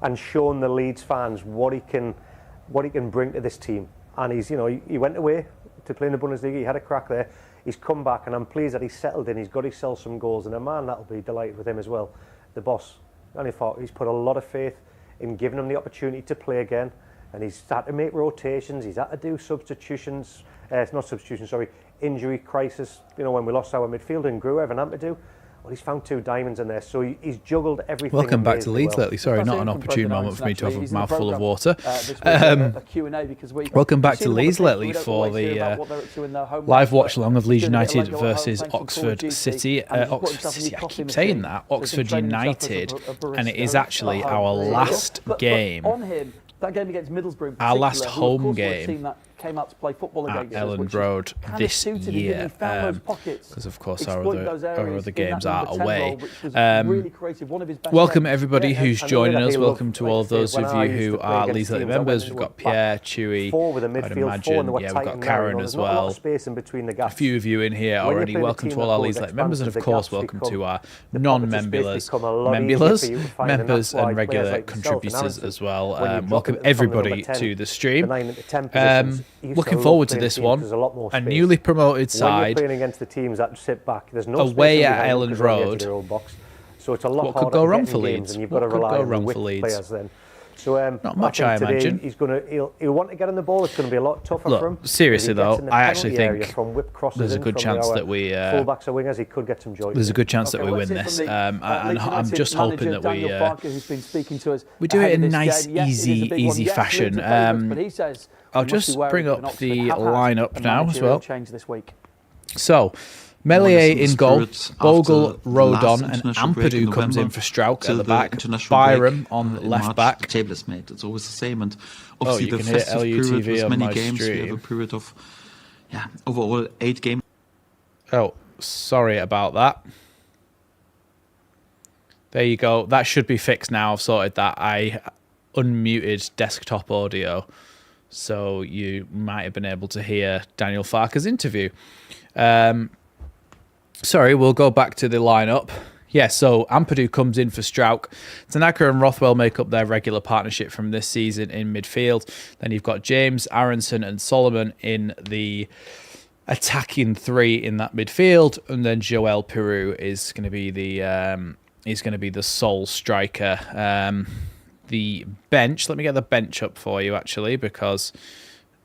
and shown the Leeds fans what he can bring to this team. And he's, you know, he went away to play in the Bundesliga. He had a crack there. He's come back, and I'm pleased that he's settled in. He's got himself some goals, and a man that'll be delighted with him as well. The boss, Daniel Farke, he's put a lot of faith in giving him the opportunity to play again, and he's had to make rotations. He's had to do substitutions. Not substitutions, sorry, injury crisis. You know, when we lost our midfielder and grew, Evan Ampadu. Well, he's found 2 diamonds in there, so he's juggled everything. Welcome back to Leeds lately. Sorry, not an opportune moment for me to have a mouthful of water. Welcome back to Leeds lately for the live watch-along of Leeds United versus Oxford City. Oxford City, I keep saying that. Oxford United, and it is actually our last game. That game against Middlesbrough, our last home game that came out to play football at Elland Road this year, because of course our other games are away. Welcome everybody who's joining us. Welcome to all of those of you who are Leeds Lately members. We've got Pierre, Chewy, I'd imagine, yeah, we've got Karen as well. A few of you in here already. Welcome to all our Leeds Lately members, and of course welcome to our non-members and regular contributors as well. Welcome everybody to the stream. Looking forward to this one. A newly promoted side away at Elland Road. So it's a lot what could go wrong for Leeds? What could go wrong for Leeds? So, not much, I imagine. He'll want to get on the ball. It's going to be a lot tougher for him. Seriously though, I actually think there's a good chance that we. Fullbacks or wingers, he could get some joy. There's a good chance that we win this, and I'm just hoping that we do it in a nice, easy fashion. I'll just bring up the lineup now as well. So. Melier in goal, Bogle, Rodon, and Ampadu comes in for Strauch at the back. Byram on left back. The table is made. It's always the same, and obviously you the can hear festive period with on many games. Stream. We have a period of, overall 8 games. Oh, sorry about that. There you go. That should be fixed now. I've sorted that. I unmuted desktop audio, so you might have been able to hear Daniel Farke's interview. Sorry, we'll go back to the lineup. Yeah, so Ampadu comes in for Strauch. Tanaka and Rothwell make up their regular partnership from this season in midfield. Then you've got James, Aronson, and Solomon in the attacking 3 in that midfield, and then Joel Peru is going to be the sole striker. The bench. Let me get the bench up for you actually, because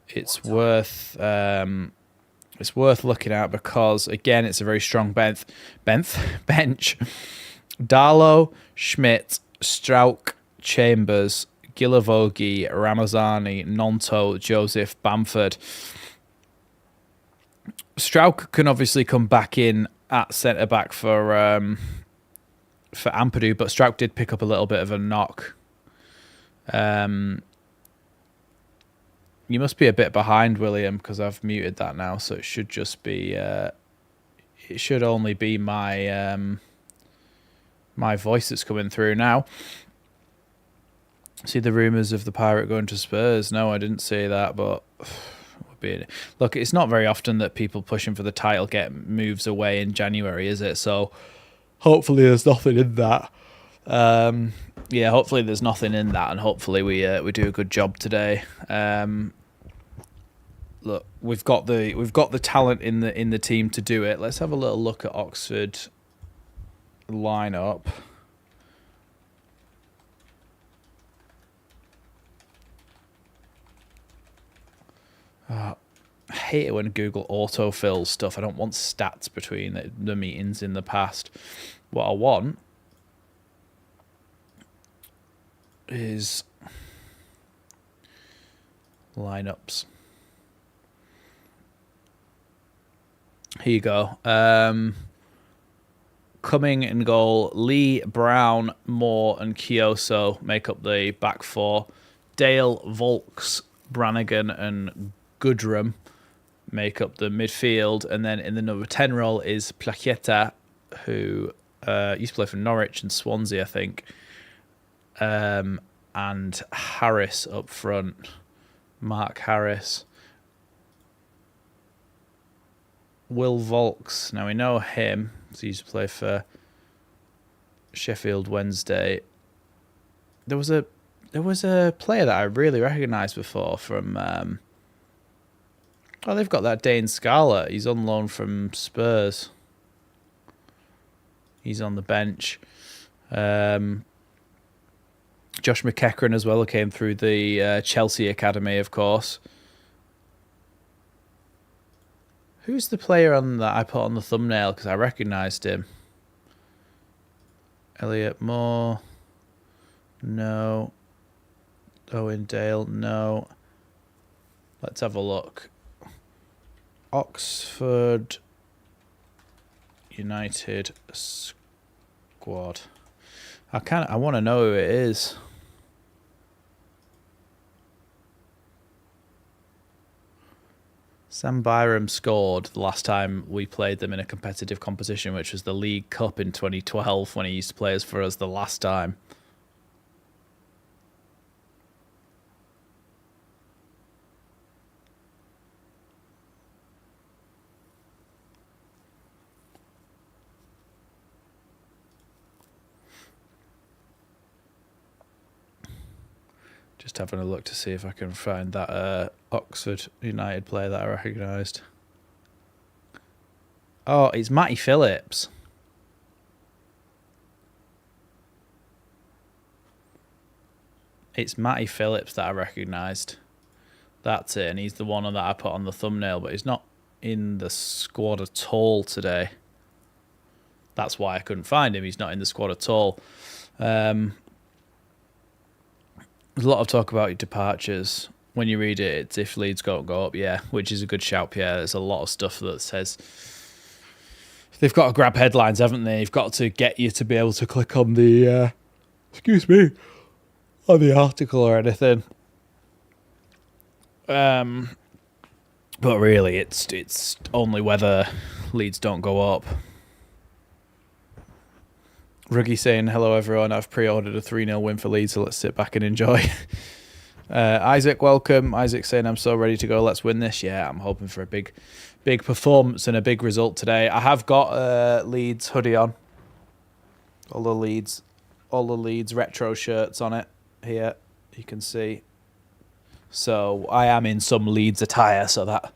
it's worth. It's worth looking at because, again, it's a very strong bench. Darlow, Schmidt, Strauch, Chambers, Gilavogi, Ramazani, Nonto, Joseph, Bamford. Strauch can obviously come back in at centre-back for Ampadu, but Strauch did pick up a little bit of a knock. You must be a bit behind, William, because I've muted that now, so it should just be. It should only be my my voice that's coming through now. See the rumours of the Pirate going to Spurs? No, I didn't see that, but look, it's not very often that people pushing for the title get moves away in January, is it? So hopefully there's nothing in that. Yeah, hopefully there's nothing in that, and hopefully we do a good job today. Look, we've got the talent in the team to do it. Let's have a little look at Oxford lineup. I hate it when Google autofills stuff. I don't want stats between the meetings in the past. What I want is lineups. Here you go. Coming in goal, Lee, Brown, Moore, and Kioso make up the back 4. Dale, Volks, Brannigan, and Goodrum make up the midfield. And then in the number 10 role is Plaqueta, who used to play for Norwich and Swansea, I think. And Harris up front. Mark Harris. Will Volks. Now we know him. He used to play for Sheffield Wednesday. There was a There was a player that I really recognised before from... oh, they've got that Dane Scarlett. He's on loan from Spurs. He's on the bench. Josh McEachran as well, who came through the Chelsea Academy, of course. Who's the player on that I put on the thumbnail? Because I recognised him. Elliot Moore. No. Owen Dale. No. Let's have a look. Oxford United squad. I want to know who it is. Sam Byram scored the last time we played them in a competitive competition, which was the League Cup in 2012 when he used to play us for us the last time. Just having a look to see if I can find that Oxford United player that I recognised. Oh, it's Matty Phillips. It's Matty Phillips that I recognised. That's it, and he's the one that I put on the thumbnail, but he's not in the squad at all today. That's why I couldn't find him. He's not in the squad at all. There's a lot of talk about departures. When you read it, it's if Leeds don't go up, yeah, which is a good shout, Pierre. There's a lot of stuff that says they've got to grab headlines, haven't they? They've got to get you to be able to click on the, on the article or anything. But really, it's only whether Leeds don't go up. Ruggy saying, hello everyone, I've pre-ordered a 3-0 win for Leeds, so let's sit back and enjoy. Isaac, welcome. Isaac saying, I'm so ready to go, let's win this. Yeah, I'm hoping for a big performance and a big result today. I have got Leeds hoodie on. All the Leeds retro shirts on it here, you can see. So I am in some Leeds attire, so that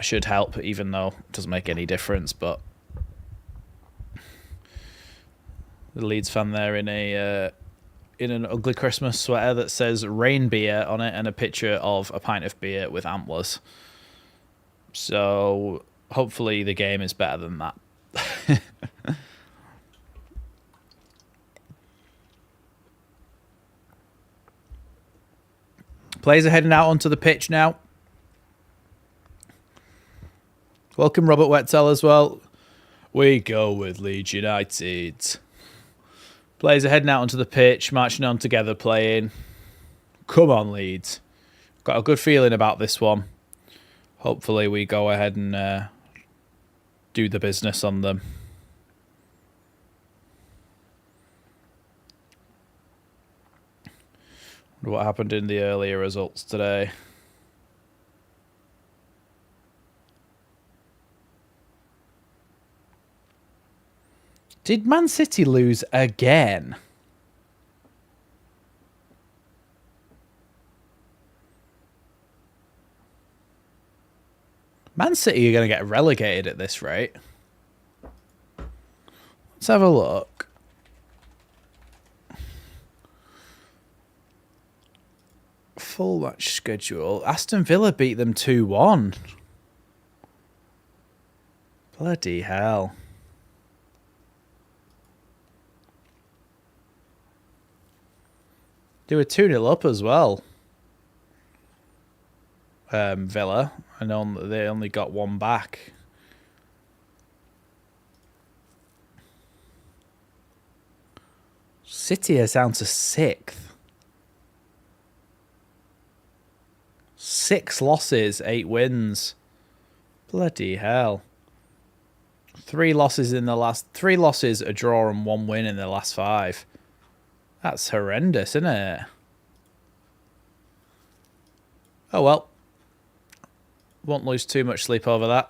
should help, even though it doesn't make any difference, but the Leeds fan there in an ugly Christmas sweater that says rain beer on it and a picture of a pint of beer with antlers. So hopefully the game is better than that. Players are heading out onto the pitch now. Welcome Robert Wetzel as well. We go with Leeds United. Players are heading out onto the pitch, marching on together, playing. Come on, Leeds. Got a good feeling about this one. Hopefully we go ahead and do the business on them. Wonder what happened in the earlier results today. Did Man City lose again? Man City are going to get relegated at this rate. Let's have a look. Full match schedule. Aston Villa beat them 2-1. Bloody hell. They were 2-0 up as well. Villa. And they only got one back. City is down to 6th. 6 losses, 8 wins. Bloody hell. 3 losses, a draw and 1 win in the last 5. That's horrendous, isn't it? Oh well. Won't lose too much sleep over that.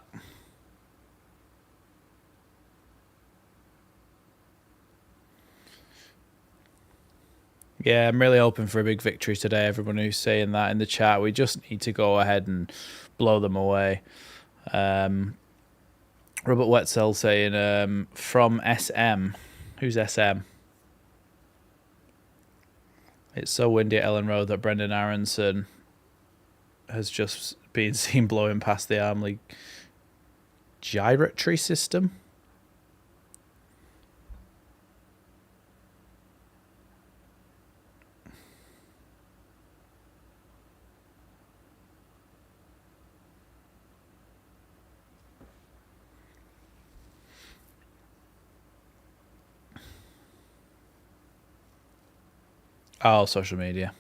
Yeah, I'm really hoping for a big victory today. Everyone who's saying that in the chat, we just need to go ahead and blow them away. Robert Wetzel saying from SM. Who's SM? It's so windy at Elland Road that Brendan Aronson has just been seen blowing past the Armley gyratory system. Oh, social media.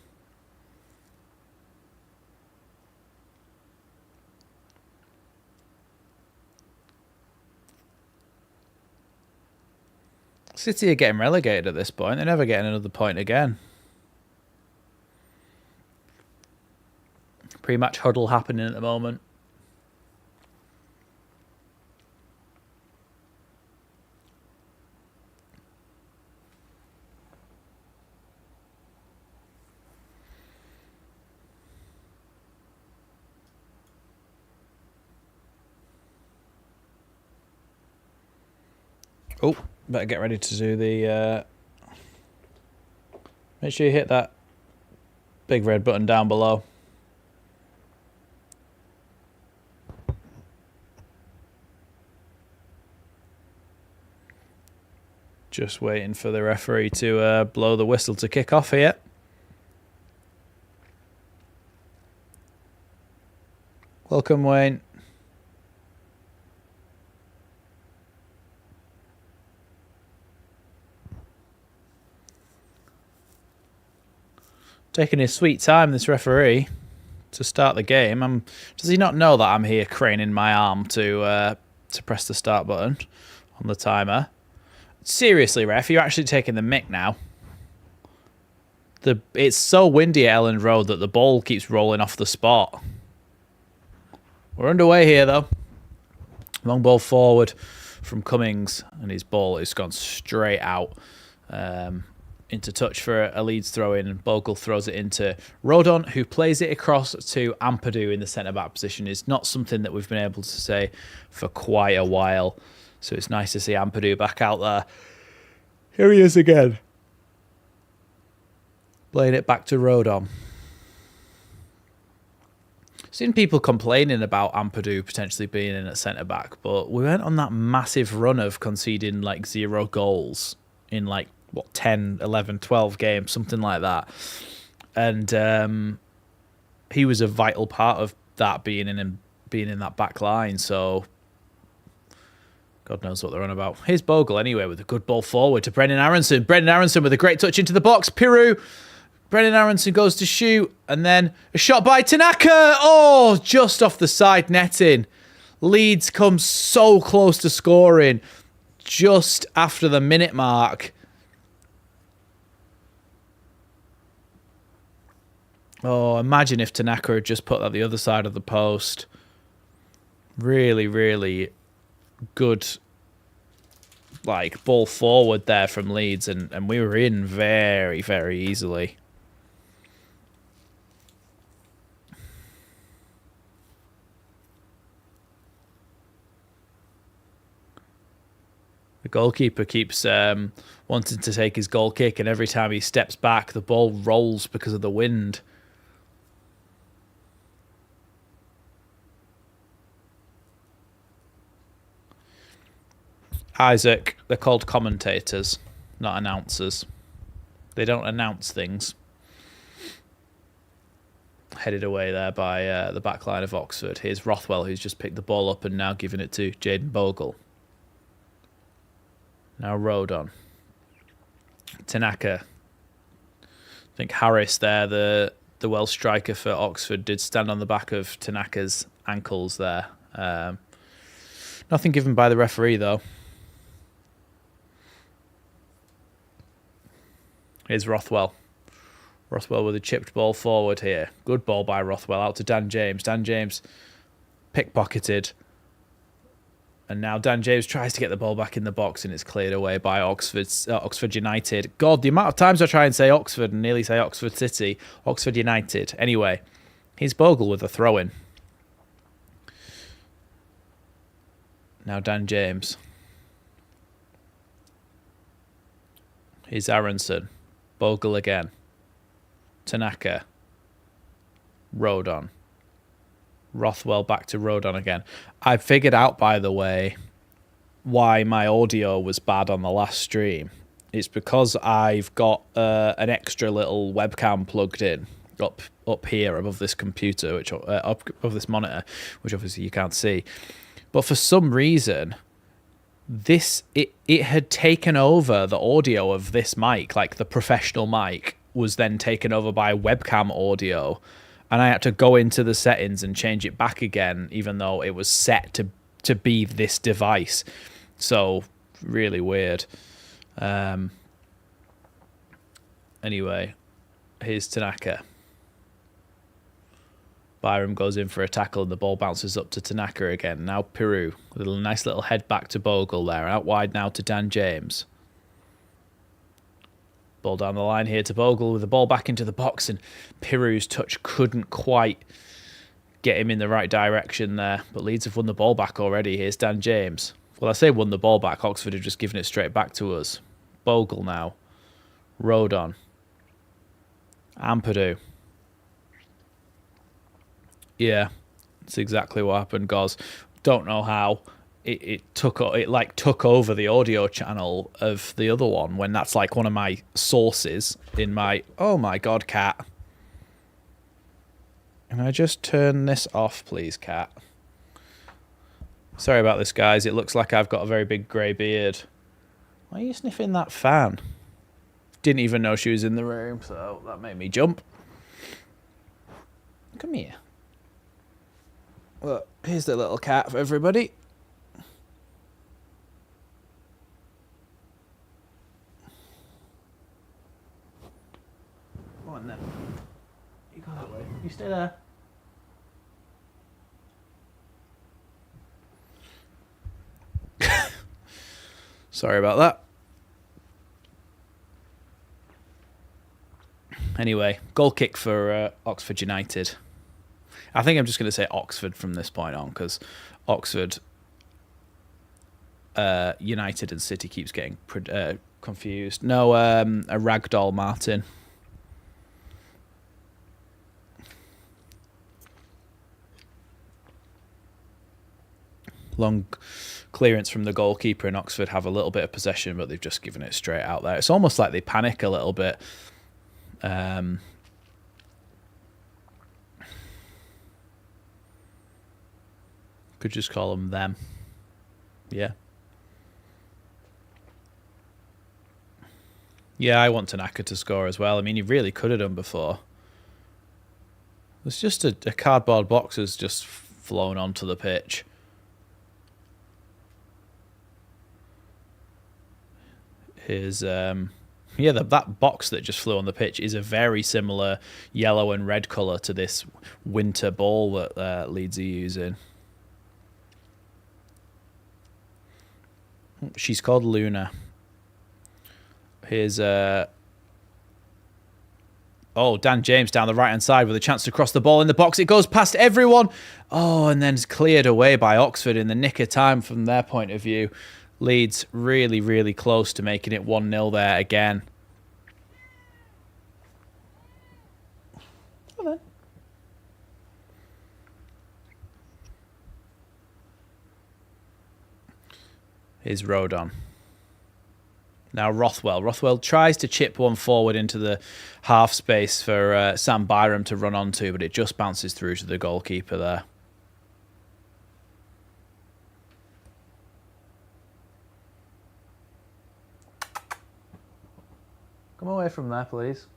City are getting relegated at this point. They're never getting another point again. Pre-match huddle happening at the moment. Oh, better get ready to do the... Make sure you hit that big red button down below. Just waiting for the referee to blow the whistle to kick off here. Welcome, Wayne. Taking his sweet time, this referee, to start the game. Does he not know that I'm here craning my arm to press the start button on the timer? Seriously, ref, you're actually taking the mick now. It's so windy at Elland Road that the ball keeps rolling off the spot. We're underway here, though. Long ball forward from Cummings, and his ball has gone straight out. Into touch for a Leeds throw-in, and Bogle throws it into Rodon, who plays it across to Ampadu in the centre-back position. It's not something that we've been able to say for quite a while, so it's nice to see Ampadu back out there. Here he is again. Playing it back to Rodon. Seen people complaining about Ampadu potentially being in at centre-back, but we went on that massive run of conceding like 0 goals in like 10, 11, 12 games, something like that. And he was a vital part of that being in that back line. So God knows what they're on about. Here's Bogle anyway with a good ball forward to Brendan Aronson. Brendan Aronson with a great touch into the box. Piru. Brendan Aronson goes to shoot, and then a shot by Tanaka. Oh, just off the side netting. Leeds comes so close to scoring just after the minute mark. Oh, imagine if Tanaka had just put that the other side of the post. Really, really good ball forward there from Leeds, and we were in very, very easily. The goalkeeper keeps wanting to take his goal kick, and every time he steps back, the ball rolls because of the wind. Isaac, they're called commentators, not announcers. They don't announce things. Headed away there by the back line of Oxford. Here's Rothwell, who's just picked the ball up and now giving it to Jaden Bogle. Now Rodon. Tanaka. I think Harris there, the Welsh striker for Oxford, did stand on the back of Tanaka's ankles there. Nothing given by the referee, though. Here's Rothwell. Rothwell with a chipped ball forward here. Good ball by Rothwell out to Dan James. Dan James pickpocketed And now Dan James tries to get the ball back in the box, and it's cleared away by Oxford United. God, the amount of times I try and say Oxford and nearly say Oxford City. Oxford United. Anyway, here's Bogle with a throw-in. Now Dan James. Here's Aronson. Bogle again. Tanaka. Rodon. Rothwell back to Rodon again. I figured out, by the way, why my audio was bad on the last stream. It's because I've got an extra little webcam plugged in up here above this computer, which up above this monitor, which obviously you can't see. But for some reason, it had taken over the audio of this mic, like the professional mic was then taken over by webcam audio. And I had to go into the settings and change it back again, even though it was set to be this device. So, really weird. Anyway, here's Tanaka. Byram goes in for a tackle and the ball bounces up to Tanaka again. Now Peru with a nice little head back to Bogle there. Out wide now to Dan James. Ball down the line here to Bogle with the ball back into the box, and Piru's touch couldn't quite get him in the right direction there. But Leeds have won the ball back already. Here's Dan James. Well, I say won the ball back. Oxford have just given it straight back to us. Bogle now. Rodon. Ampadu. Yeah, that's exactly what happened, Goz. Don't know how. It took over the audio channel of the other one when that's like one of my sources in my... Oh my God, cat. Can I just turn this off, please, cat? Sorry about this, guys. It looks like I've got a very big grey beard. Why are you sniffing that fan? Didn't even know she was in the room, so that made me jump. Come here. Look, here's the little cat for everybody. Come on then. You go that way. You stay there. Sorry about that. Anyway, goal kick for Oxford United. I think I'm just going to say Oxford from this point on because Oxford, United and City keeps getting confused. No, a Ragdoll Martin. Long clearance from the goalkeeper, and Oxford have a little bit of possession, but they've just given it straight out there. It's almost like they panic a little bit. Could just call them. Yeah. Yeah, I want Tanaka to score as well. I mean, he really could have done before. It's just a cardboard box has just flown onto the pitch. Here's that box that just flew on the pitch is a very similar yellow and red colour to this winter ball that Leeds are using. She's called Luna. Here's Dan James down the right-hand side with a chance to cross the ball in the box. It goes past everyone. Oh, and then it's cleared away by Oxford in the nick of time from their point of view. Leeds really, really close to making it 1-0 there again. Come on. Here's Rodon. Now Rothwell. Rothwell tries to chip one forward into the half space for Sam Byram to run onto, but it just bounces through to the goalkeeper there. Come away from there, please.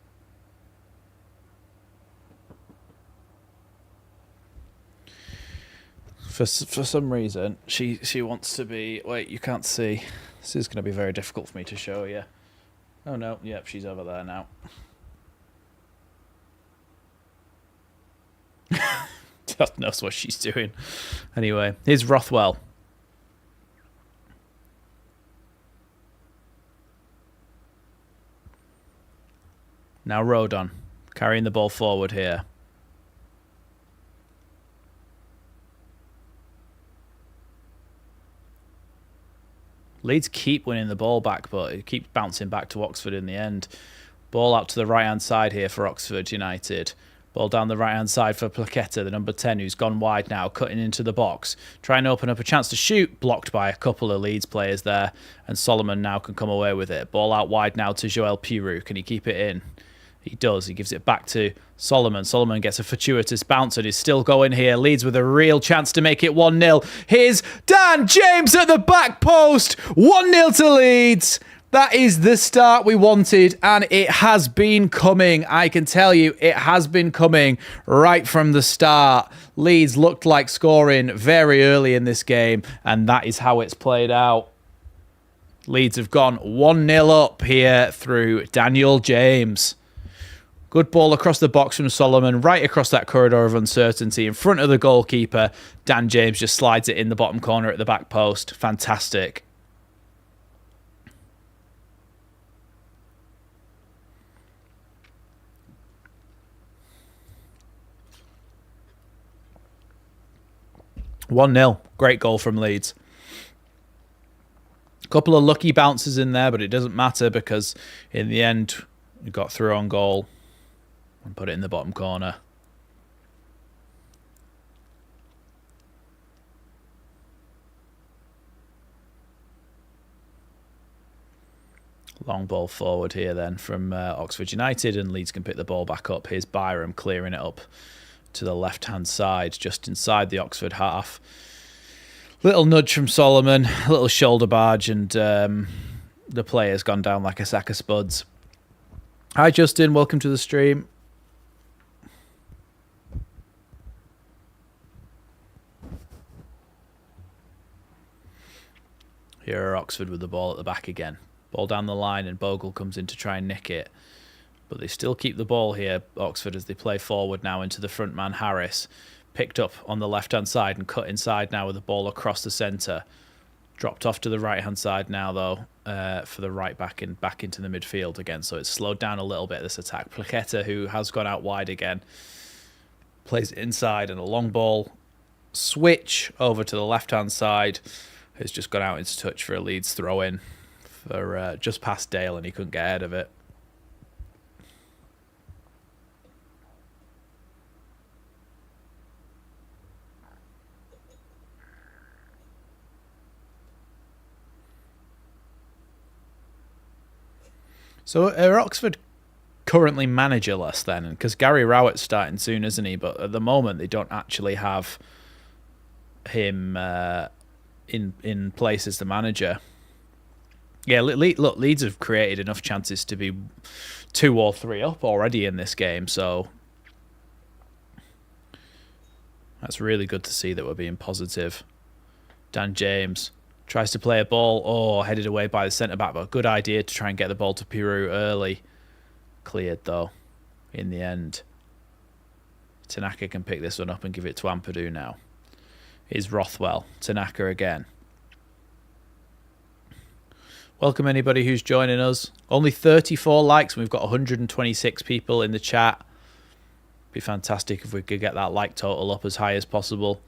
For some reason, she wants to be... Wait, you can't see. This is going to be very difficult for me to show you. Oh, no. Yep, she's over there now. God knows what she's doing. Anyway, here's Rothwell. Now Rodon carrying the ball forward here. Leeds keep winning the ball back, but it keeps bouncing back to Oxford in the end. Ball out to the right-hand side here for Oxford United. Ball down the right-hand side for Plaqueta, the number 10, who's gone wide now, cutting into the box. Trying to open up a chance to shoot. Blocked by a couple of Leeds players there. And Solomon now can come away with it. Ball out wide now to Joel Pirou. Can he keep it in? He does. He gives it back to Solomon. Solomon gets a fortuitous bounce and is still going here. Leeds with a real chance to make it 1-0. Here's Dan James at the back post. 1-0 to Leeds. That is the start we wanted, and it has been coming. I can tell you, it has been coming right from the start. Leeds looked like scoring very early in this game, and that is how it's played out. Leeds have gone 1-0 up here through Daniel James. Good ball across the box from Solomon, right across that corridor of uncertainty in front of the goalkeeper. Dan James just slides it in the bottom corner at the back post. Fantastic. (1-0). Great goal from Leeds. A couple of lucky bounces in there, but it doesn't matter because in the end, we got through on goal and put it in the bottom corner. Long ball forward here then from Oxford United, and Leeds can pick the ball back up. Here's Byram clearing it up to the left-hand side, just inside the Oxford half. Little nudge from Solomon, a little shoulder barge, and the player's gone down like a sack of spuds. Hi, Justin. Welcome to the stream. Here are Oxford with the ball at the back again. Ball down the line, and Bogle comes in to try and nick it. But they still keep the ball here, Oxford, as they play forward now into the front man, Harris. Picked up on the left-hand side and cut inside now with the ball across the centre. Dropped off to the right-hand side now, though, for the right back and back into the midfield again. So it's slowed down a little bit, this attack. Plaqueta, who has gone out wide again, plays it inside, and a long ball switch over to the left-hand side has just gone out into touch for a Leeds throw-in for just past Dale, and he couldn't get ahead of it. So are Oxford currently managerless then? Because Gary Rowett's starting soon, isn't he? But at the moment, they don't actually have him in place as the manager. Yeah, look, Leeds have created enough chances to be 2 or 3 up already in this game, so that's really good to see that we're being positive. Dan James tries to play a ball, headed away by the centre-back, but a good idea to try and get the ball to Pirou early. Cleared, though, in the end. Tanaka can pick this one up and give it to Ampadu now. Here's Rothwell. Tanaka again. Welcome anybody who's joining us. Only 34 likes, and we've got 126 people in the chat. Be fantastic if we could get that like total up as high as possible.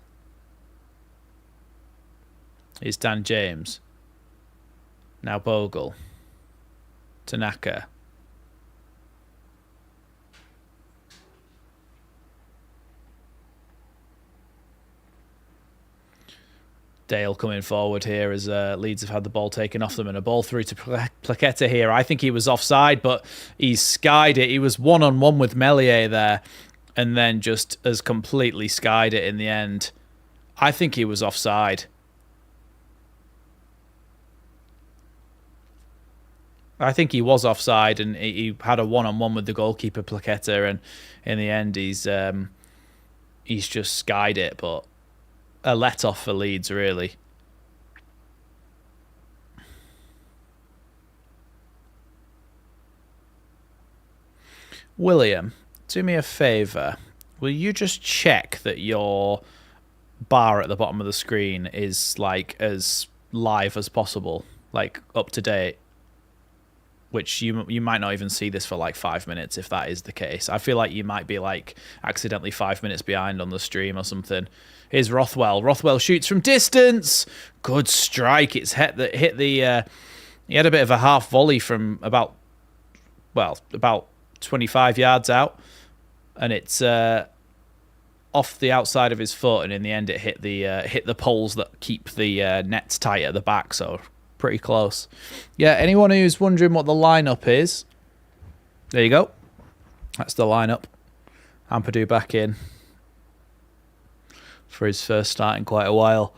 Here's Dan James. Now Bogle. Tanaka. Dale coming forward here as Leeds have had the ball taken off them, and a ball through to Plaqueta here. I think he was offside, but he skied it. He was one-on-one with Meslier there, and then just has completely skied it in the end. I think he was offside. I think he was offside, and he had a one-on-one with the goalkeeper Plaqueta, and in the end he's just skied it, but a let-off for Leeds, really. William, do me a favour. Will you just check that your bar at the bottom of the screen is like as live as possible, like up to date? which you might not even see this for like 5 minutes if that is the case. I feel like you might be like accidentally 5 minutes behind on the stream or something. Here's Rothwell. Rothwell shoots from distance. Good strike. It's hit the. He had a bit of a half volley from about 25 yards out, and it's off the outside of his foot, and in the end it hit the poles that keep the nets tight at the back. So pretty close. Yeah, anyone who's wondering what the lineup is, there you go. That's the lineup. Ampadu back in for his first start in quite a while.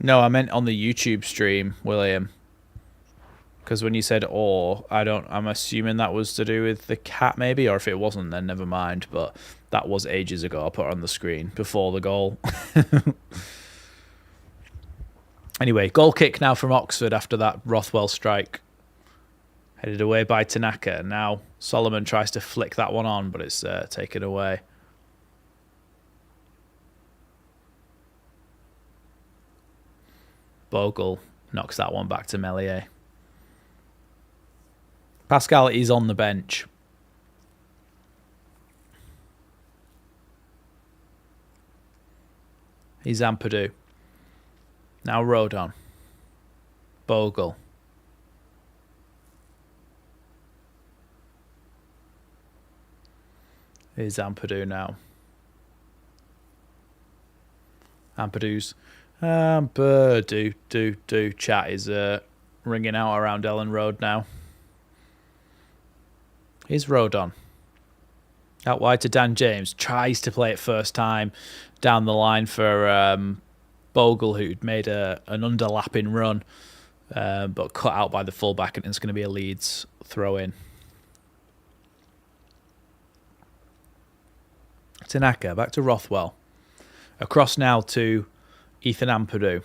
No, I meant on the YouTube stream, William. Because when you said "or," I'm assuming that was to do with the cat, maybe, or if it wasn't, then never mind. But that was ages ago. I'll put it on the screen before the goal. Anyway, goal kick now from Oxford after that Rothwell strike. Headed away by Tanaka. Now Solomon tries to flick that one on, but it's taken away. Bogle knocks that one back to Meslier. Pascal is on the bench. He's Ampadu. Now Rodon. Bogle. Here's Ampadu now. Ampadu's do chat is ringing out around Elland Road now. Here's Rodon. Out wide to Dan James. Tries to play it first time down the line for Bogle, who'd made an underlapping run, but cut out by the fullback, and it's going to be a Leeds throw-in. Tanaka, back to Rothwell. Across now to Ethan Ampadu.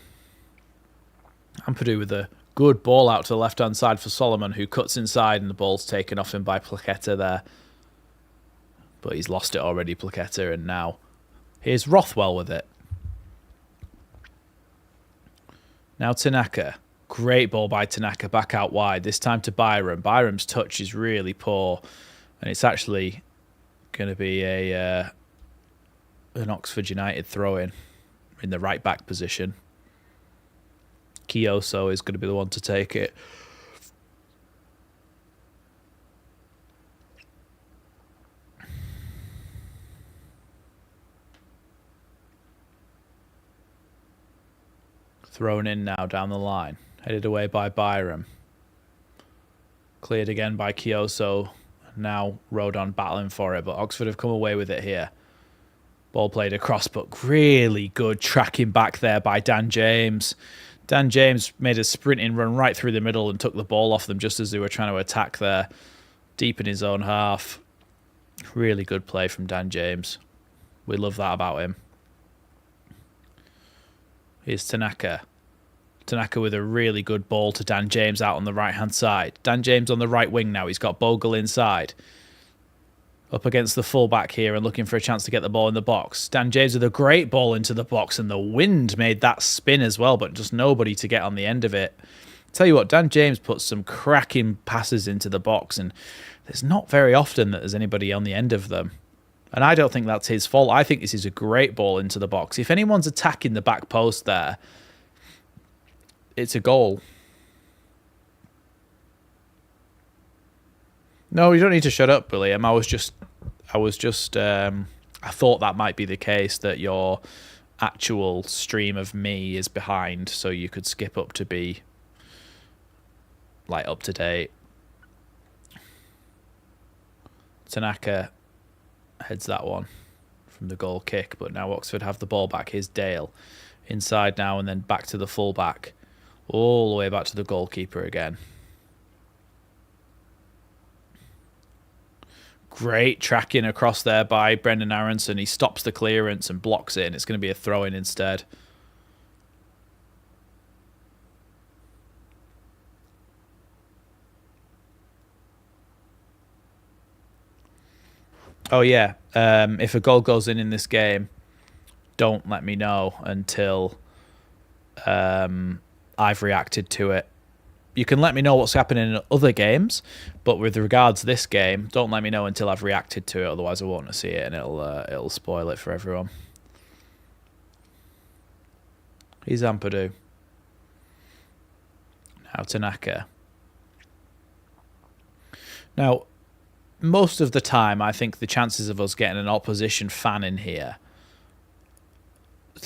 Ampadu with a good ball out to the left-hand side for Solomon, who cuts inside, and the ball's taken off him by Plaqueta there. But he's lost it already, Plaqueta, and now here's Rothwell with it. Now Tanaka. Great ball by Tanaka back out wide, this time to Byram. Byram's touch is really poor, and it's actually going to be an Oxford United throw-in the right-back position. Kioso is going to be the one to take it. Thrown in now down the line. Headed away by Byram. Cleared again by Kioso. Now Rodon battling for it, but Oxford have come away with it here. Ball played across, but really good tracking back there by Dan James. Dan James made a sprinting run right through the middle and took the ball off them just as they were trying to attack there, deep in his own half. Really good play from Dan James. We love that about him. Here's Tanaka. Tanaka with a really good ball to Dan James out on the right-hand side. Dan James on the right wing now. He's got Bogle inside. Up against the fullback here and looking for a chance to get the ball in the box. Dan James with a great ball into the box, and the wind made that spin as well, but just nobody to get on the end of it. Tell you what, Dan James puts some cracking passes into the box, and there's not very often that there's anybody on the end of them. And I don't think that's his fault. I think this is a great ball into the box. If anyone's attacking the back post there, it's a goal. No, you don't need to shut up, William. I thought that might be the case, that your actual stream of me is behind, so you could skip up to be like up to date. Tanaka heads that one from the goal kick, but now Oxford have the ball back. Here's Dale inside now, and then back to the fullback, all the way back to the goalkeeper again. Great tracking across there by Brendan Aronson. He stops the clearance and blocks it, and it's going to be a throw-in instead. Oh, yeah. If a goal goes in this game, don't let me know until I've reacted to it. You can let me know what's happening in other games, but with regards to this game, don't let me know until I've reacted to it. Otherwise, I won't want to see it, and it'll spoil it for everyone. He's Ampadu. Now Tanaka. Now, most of the time, I think the chances of us getting an opposition fan in here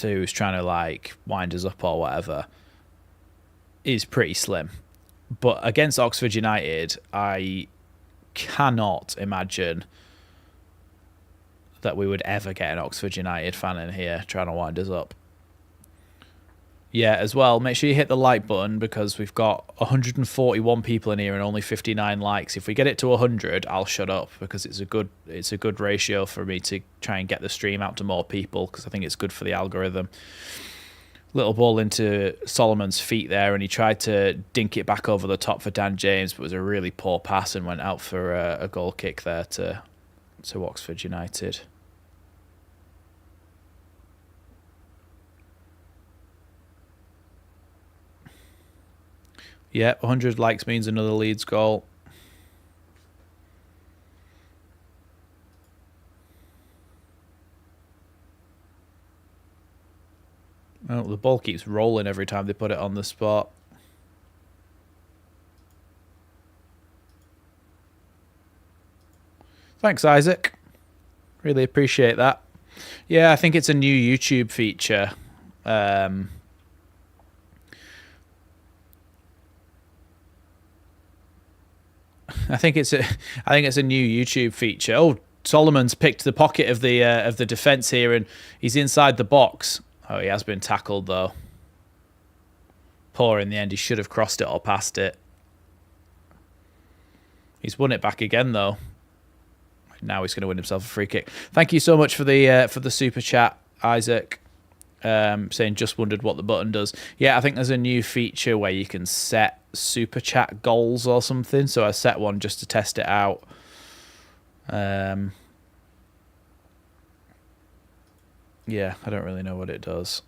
who's trying to like wind us up or whatever is pretty slim. But against Oxford United, I cannot imagine that we would ever get an Oxford United fan in here trying to wind us up. Yeah, as well, make sure you hit the like button because we've got 141 people in here and only 59 likes. If we get it to 100, I'll shut up because it's a good ratio for me to try and get the stream out to more people because I think it's good for the algorithm. Little ball into Solomon's feet there, and he tried to dink it back over the top for Dan James, but it was a really poor pass and went out for a goal kick there to Oxford United. Yeah, 100 likes means another Leeds goal. Oh, the ball keeps rolling every time they put it on the spot. Thanks, Isaac. Really appreciate that. Yeah, I think it's a new YouTube feature. I think it's a new YouTube feature. Oh, Solomon's picked the pocket of the defense here, and he's inside the box. Oh, he has been tackled though. Poor in the end. He should have crossed it or passed it. He's won it back again though. Now he's going to win himself a free kick. Thank you so much for the super chat, Isaac. Saying just wondered what the button does. Yeah, I think there's a new feature where you can set super chat goals or something. So I set one just to test it out. Yeah, I don't really know what it does.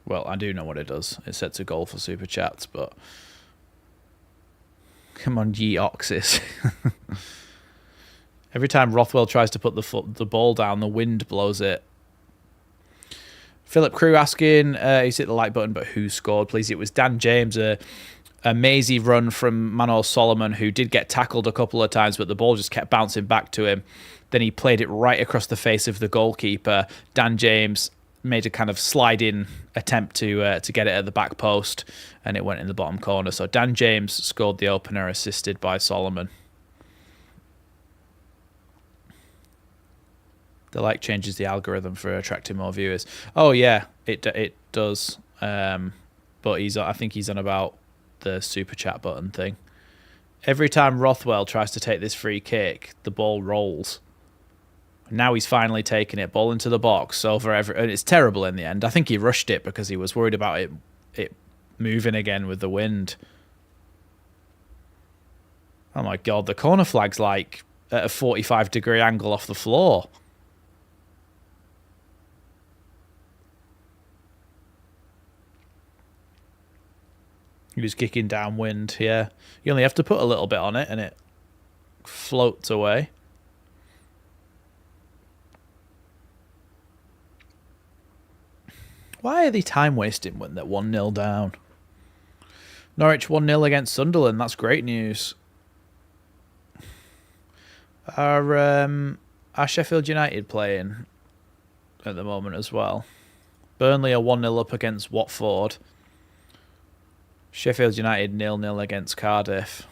Well, I do know what it does. It sets a goal for super chats, but come on, ye oxes. Every time Rothwell tries to put the ball down, the wind blows it. Philip Crew asking, he's hit the like button, but who scored, please? It was Dan James, a mazy run from Manor Solomon, who did get tackled a couple of times, but the ball just kept bouncing back to him. Then he played it right across the face of the goalkeeper. Dan James made a kind of slide-in attempt to get it at the back post, and it went in the bottom corner. So Dan James scored the opener, assisted by Solomon. The like changes the algorithm for attracting more viewers. Oh yeah, it does. But I think he's on about the super chat button thing. Every time Rothwell tries to take this free kick, the ball rolls. Now he's finally taken it, ball into the box and it's terrible in the end. I think he rushed it because he was worried about it moving again with the wind. Oh my god, the corner flag's like at a 45-degree angle off the floor. He was kicking downwind, yeah. You only have to put a little bit on it and it floats away. Why are they time wasting when they're 1-0 down? Norwich 1-0 against Sunderland. That's great news. Are Sheffield United playing at the moment as well? Burnley are 1-0 up against Watford. Sheffield United 0-0 against Cardiff.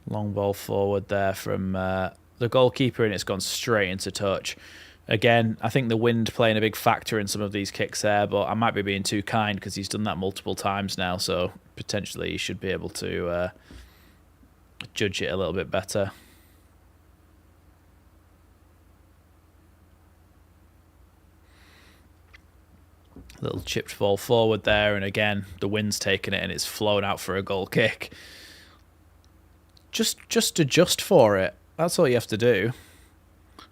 Long ball forward there from the goalkeeper, and it's gone straight into touch. Again, I think the wind playing a big factor in some of these kicks there, but I might be being too kind because he's done that multiple times now, so potentially he should be able to judge it a little bit better. Little chipped ball forward there, and again, the wind's taken it and it's flown out for a goal kick. Just adjust for it. That's all you have to do.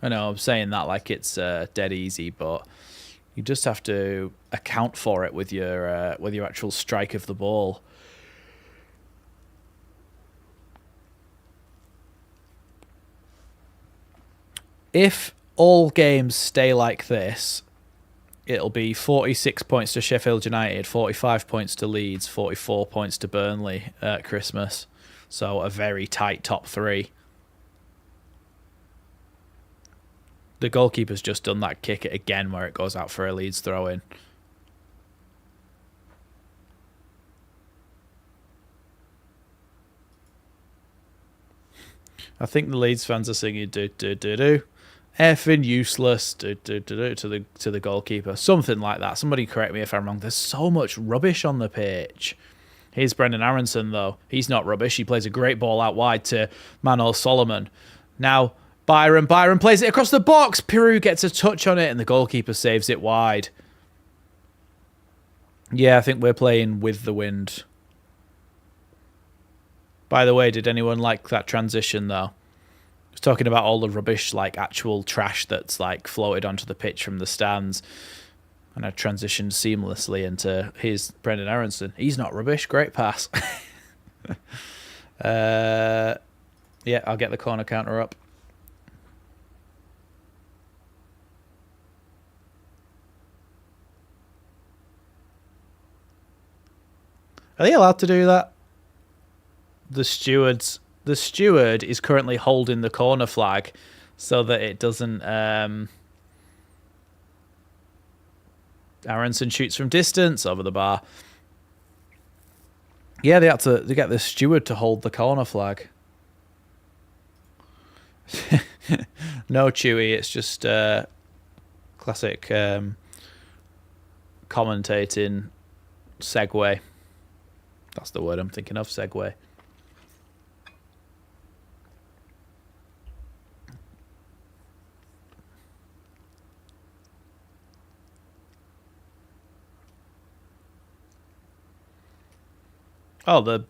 I know I'm saying that like it's dead easy, but you just have to account for it with your actual strike of the ball. If all games stay like this, it'll be 46 points to Sheffield United, 45 points to Leeds, 44 points to Burnley at Christmas. So a very tight top three. The goalkeeper's just done that kick it again where it goes out for a Leeds throw-in. I think the Leeds fans are singing do do do do, effing useless do do do do to the goalkeeper, something like that. Somebody correct me if I'm wrong. There's so much rubbish on the pitch. Here's Brendan Aronson though. He's not rubbish. He plays a great ball out wide to Manor Solomon. Now Byron plays it across the box. Peru gets a touch on it and the goalkeeper saves it wide. Yeah, I think we're playing with the wind. By the way, did anyone like that transition though? I was talking about all the rubbish, like actual trash that's like floated onto the pitch from the stands. And I transitioned seamlessly into here's Brendan Aronson. He's not rubbish. Great pass. Yeah, I'll get the corner counter up. Are they allowed to do that? The steward is currently holding the corner flag so that it doesn't Aronson shoots from distance over the bar. Yeah, they get the steward to hold the corner flag. No Chewy, it's just classic commentating segue. That's the word I'm thinking of, segue. Oh, the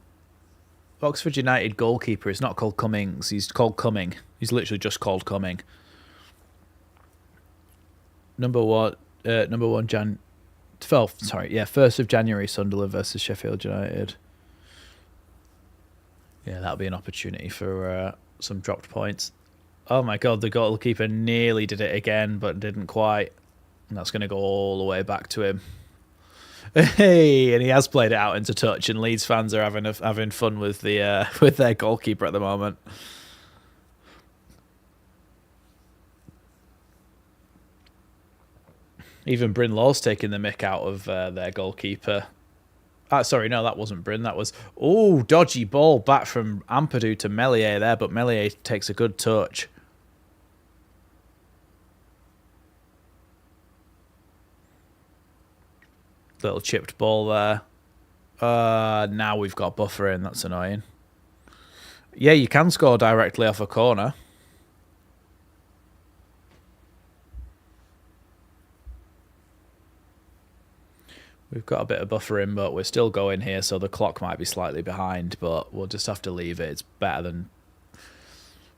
Oxford United goalkeeper is not called Cummings. He's called Cumming. He's literally just called Cumming. Number one, 1st of January, Sunderland versus Sheffield United. Yeah, that'll be an opportunity for some dropped points. Oh my God, the goalkeeper nearly did it again, but didn't quite. And that's going to go all the way back to him. Hey, and he has played it out into touch, and Leeds fans are having fun with the with their goalkeeper at the moment. Even Bryn Law's taking the mick out of their goalkeeper. Sorry, no, that wasn't Bryn. That was dodgy ball back from Ampadu to Meslier there, but Meslier takes a good touch. Little chipped ball there. Now we've got buffering. That's annoying. Yeah, you can score directly off a corner. We've got a bit of buffering, but we're still going here, so the clock might be slightly behind, but we'll just have to leave it. It's better than...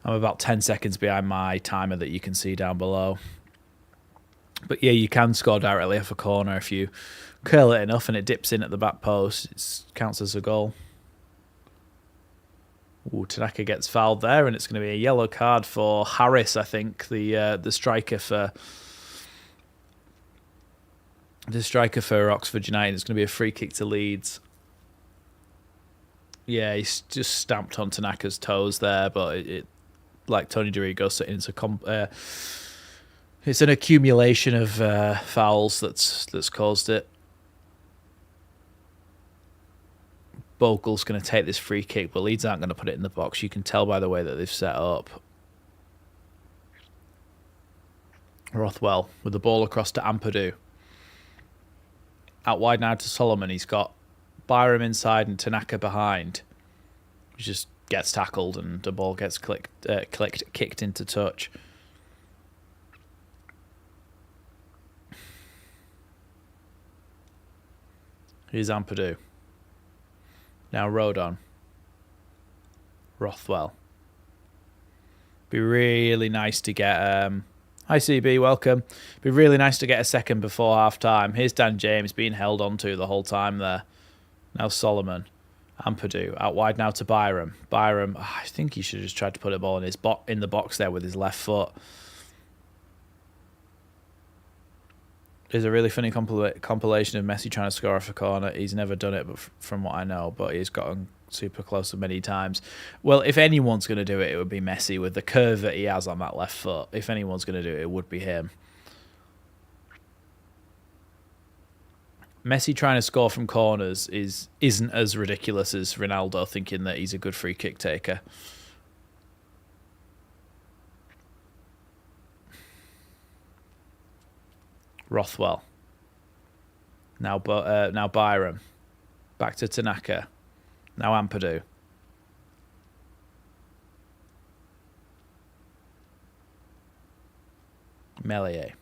I'm about 10 seconds behind my timer that you can see down below. But yeah, you can score directly off a corner if you curl it enough and it dips in at the back post. It counts as a goal. Tanaka gets fouled there, and it's going to be a yellow card for Harris, I think, the striker for... The striker for Oxford United. Is going to be a free kick to Leeds. Yeah, he's just stamped on Tanaka's toes there, but it like Tony Dorigo, it's an accumulation of fouls that's caused it. Bogle's going to take this free kick, but Leeds aren't going to put it in the box. You can tell by the way that they've set up. Rothwell with the ball across to Ampadu. Out wide now to Solomon. He's got Byram inside and Tanaka behind. He just gets tackled and the ball gets kicked into touch. Here's Ampadu. Now Rodon. Rothwell. Be really nice to get... Hi, CB, welcome. Be really nice to get a second before half-time. Here's Dan James being held onto the whole time there. Now Solomon. Ampadu out wide now to Byram. Byram, I think he should have just tried to put a ball in the box there with his left foot. There's a really funny compilation of Messi trying to score off a corner. He's never done it, but from what I know, but he's gotten super close many times. Well, if anyone's going to do it, it would be Messi with the curve that he has on that left foot. If anyone's going to do it, it would be him. Messi trying to score from corners isn't as ridiculous as Ronaldo thinking that he's a good free kick taker. Rothwell. Now Byram. Back to Tanaka. Now Ampadu. Melier.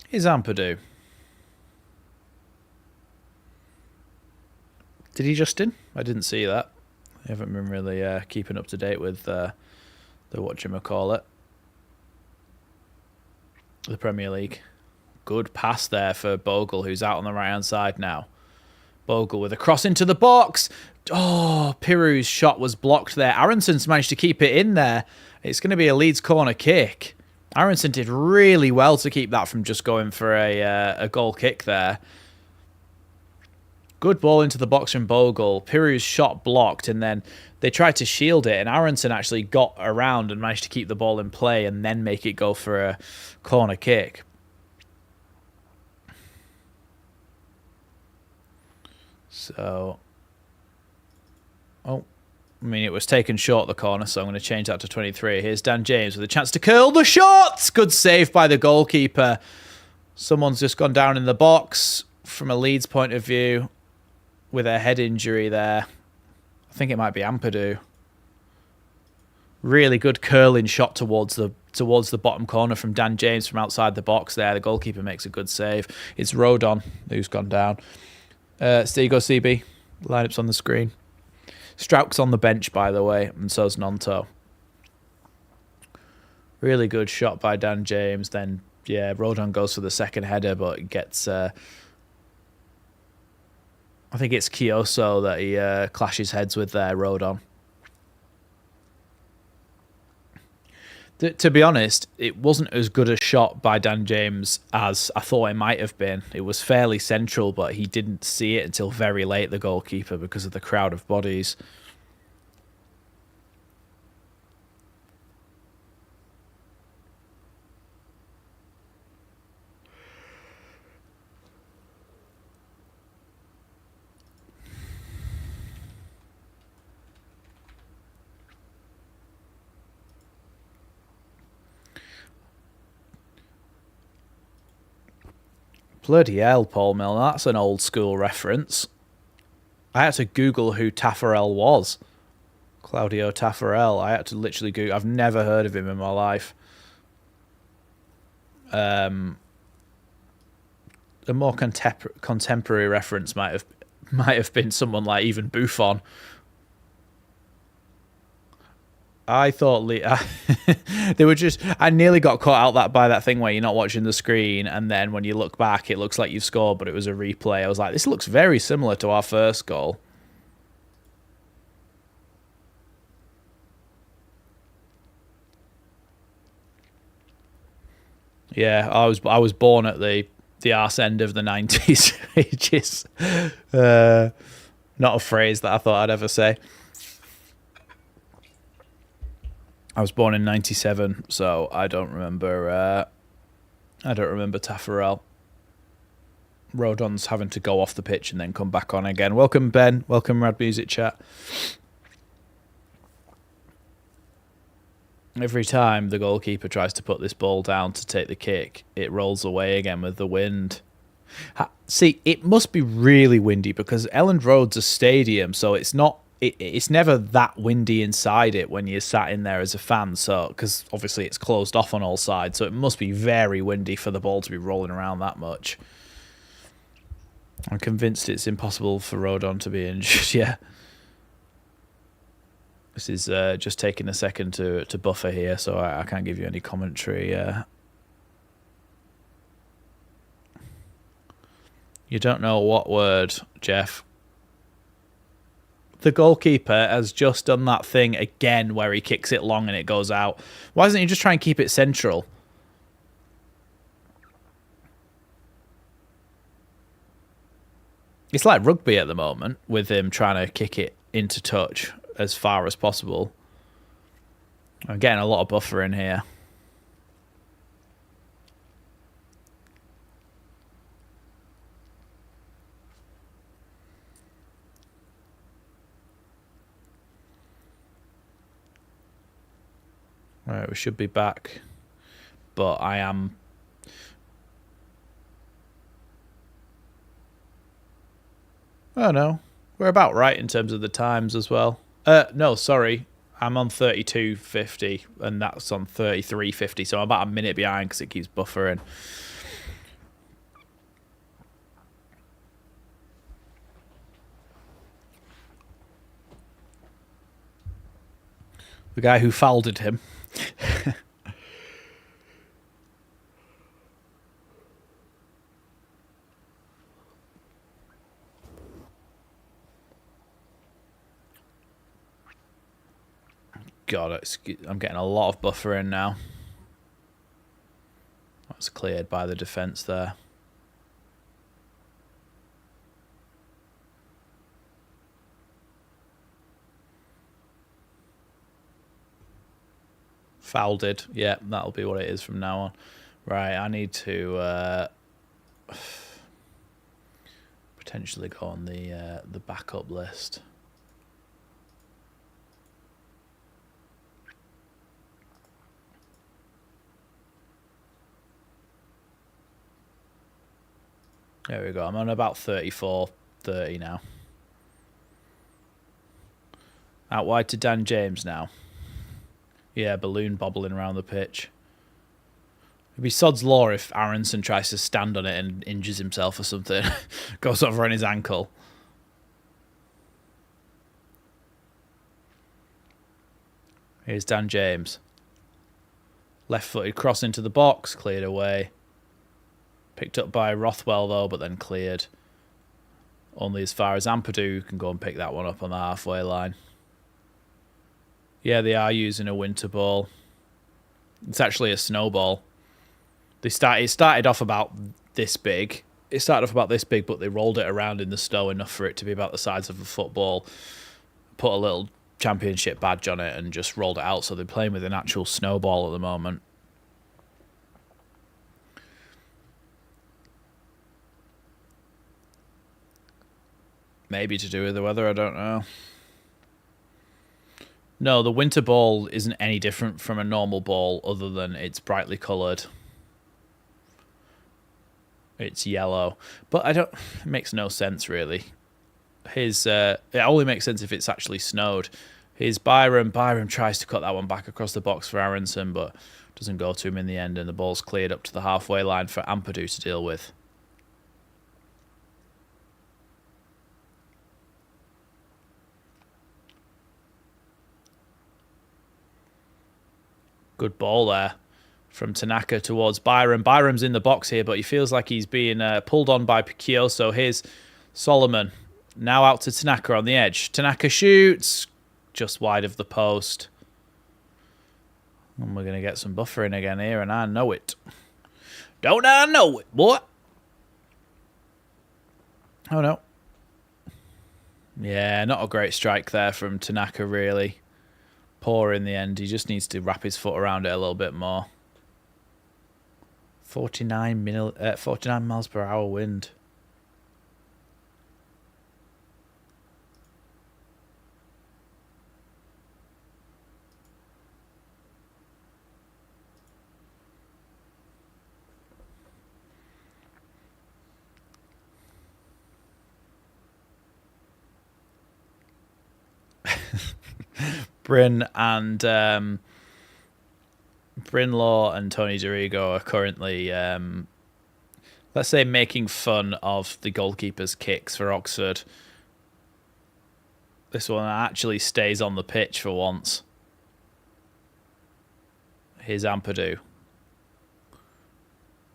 Here's Ampadu. Did he just in? I didn't see that. I haven't been really keeping up to date with the whatchamacallit. The Premier League. Good pass there for Bogle, who's out on the right-hand side now. Bogle with a cross into the box. Oh, Piru's shot was blocked there. Aronson's managed to keep it in there. It's going to be a Leeds corner kick. Aronson did really well to keep that from just going for a goal kick there. Good ball into the box from Bogle. Piru's shot blocked, and then they tried to shield it, and Aronson actually got around and managed to keep the ball in play and then make it go for a corner kick. So, it was taken short, the corner, so I'm going to change that to 23. Here's Dan James with a chance to curl the shot. Good save by the goalkeeper. Someone's just gone down in the box from a Leeds point of view with a head injury there. I think it might be Ampadu. Really good curling shot towards the bottom corner from Dan James from outside the box there. The goalkeeper makes a good save. It's Rodon who's gone down. There you go, CB. Lineup's on the screen. Strauch's on the bench, by the way, and so's Nonto. Really good shot by Dan James. Then, yeah, Rodon goes for the second header, but gets... I think it's Kioso that he clashes heads with there, Rodon. To be honest, it wasn't as good a shot by Dan James as I thought it might have been. It was fairly central, but he didn't see it until very late, the goalkeeper, because of the crowd of bodies. Bloody hell, Paul Milner. That's an old school reference. I had to Google who Taffarel was. Claudio Taffarel. I had to literally Google. I've never heard of him in my life. A more contemporary reference might have been someone like even Buffon. I thought they were just... I nearly got caught out by that thing where you're not watching the screen, and then when you look back, it looks like you've scored, but it was a replay. I was like, this looks very similar to our first goal. Yeah, I was born at the arse end of the 90s, which is not a phrase that I thought I'd ever say. I was born in 97, so I don't remember Taffarel. Rodon's having to go off the pitch and then come back on again. Welcome, Ben. Welcome, Rad Music Chat. Every time the goalkeeper tries to put this ball down to take the kick, it rolls away again with the wind. See, it must be really windy because Elland Road's a stadium, so it's never that windy inside it when you're sat in there as a fan. So, because obviously it's closed off on all sides, so it must be very windy for the ball to be rolling around that much. I'm convinced it's impossible for Rodon to be injured. Yeah. This is just taking a second to buffer here, so I can't give you any commentary. You don't know what word, Jeff. The goalkeeper has just done that thing again where he kicks it long and it goes out. Why doesn't he just try and keep it central? It's like rugby at the moment with him trying to kick it into touch as far as possible. I'm getting a lot of buffer in here. All right, we should be back, but I am... Oh, no. We're about right in terms of the times as well. No, sorry. I'm on 32.50, and that's on 33.50, so I'm about a minute behind because it keeps buffering. The guy who fouled him. God, I'm getting a lot of buffer in now. That's cleared by the defence there. Fouled. Yeah, that'll be what it is from now on. Right, I need to potentially go on the backup list. There we go. I'm on about 34.30 now. Out wide to Dan James now. Yeah, balloon bobbling around the pitch. It'd be sod's law if Aronson tries to stand on it and injures himself or something. Goes over on his ankle. Here's Dan James. Left-footed cross into the box. Cleared away. Picked up by Rothwell, though, but then cleared. Only as far as Ampadu can go and pick that one up on the halfway line. Yeah, they are using a winter ball. It's actually a snowball. It started off about this big. It started off about this big, but they rolled it around in the snow enough for it to be about the size of a football. Put a little championship badge on it and just rolled it out. So they're playing with an actual snowball at the moment. Maybe to do with the weather, I don't know. No, the winter ball isn't any different from a normal ball other than it's brightly coloured. It's yellow. But it makes no sense, really. It only makes sense if it's actually snowed. Here's Byram. Byram tries to cut that one back across the box for Aronson, but doesn't go to him in the end, and the ball's cleared up to the halfway line for Ampadu to deal with. Good ball there from Tanaka towards Byram. Byram's in the box here, but he feels like he's being pulled on by Pikio. So here's Solomon. Now out to Tanaka on the edge. Tanaka shoots just wide of the post. And we're going to get some buffering again here, and I know it. Don't I know it, boy? Oh, no. Yeah, not a great strike there from Tanaka, really. Poor in the end. He just needs to wrap his foot around it a little bit more. 49 miles per hour wind. Bryn and Bryn Law and Tony Dorigo are currently let's say, making fun of the goalkeeper's kicks for Oxford. This one actually stays on the pitch for once. Here's Ampadu.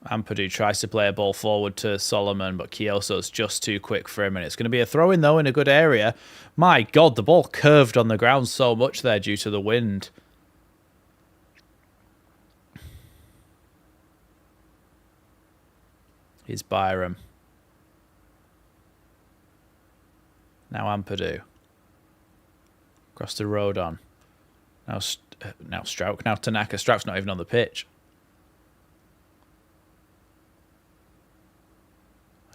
Ampadu tries to play a ball forward to Solomon, but Kioso's just too quick for him, and it's going to be a throw-in, though, in a good area. My God, the ball curved on the ground so much there due to the wind. Here's Byram. Now Ampadu. Across the road on. Now Strauch. Now Tanaka. Strauch's not even on the pitch.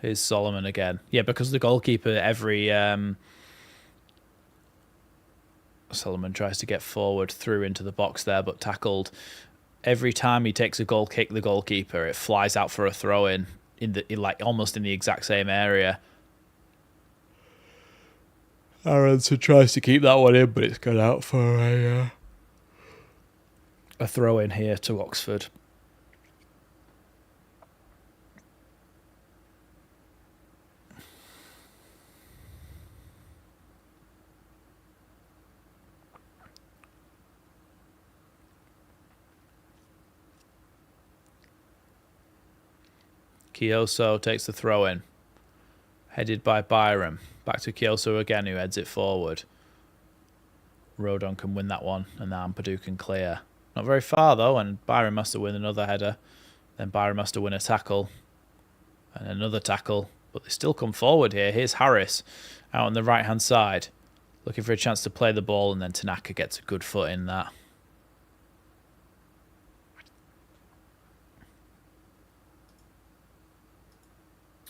Here's Solomon again. Yeah, because the goalkeeper, Solomon tries to get forward through into the box there, but tackled. Every time he takes a goal kick, the goalkeeper, it flies out for a throw-in almost in the exact same area. Aronson tries to keep that one in, but it's gone out for a throw-in here to Oxford. Kioso takes the throw-in. Headed by Byram. Back to Kioso again, who heads it forward. Rodon can win that one, and now Ampadu can clear. Not very far, though, and Byram has to win another header. Then Byram has to win a tackle. And another tackle. But they still come forward here. Here's Harris out on the right-hand side. Looking for a chance to play the ball, and then Tanaka gets a good foot in that.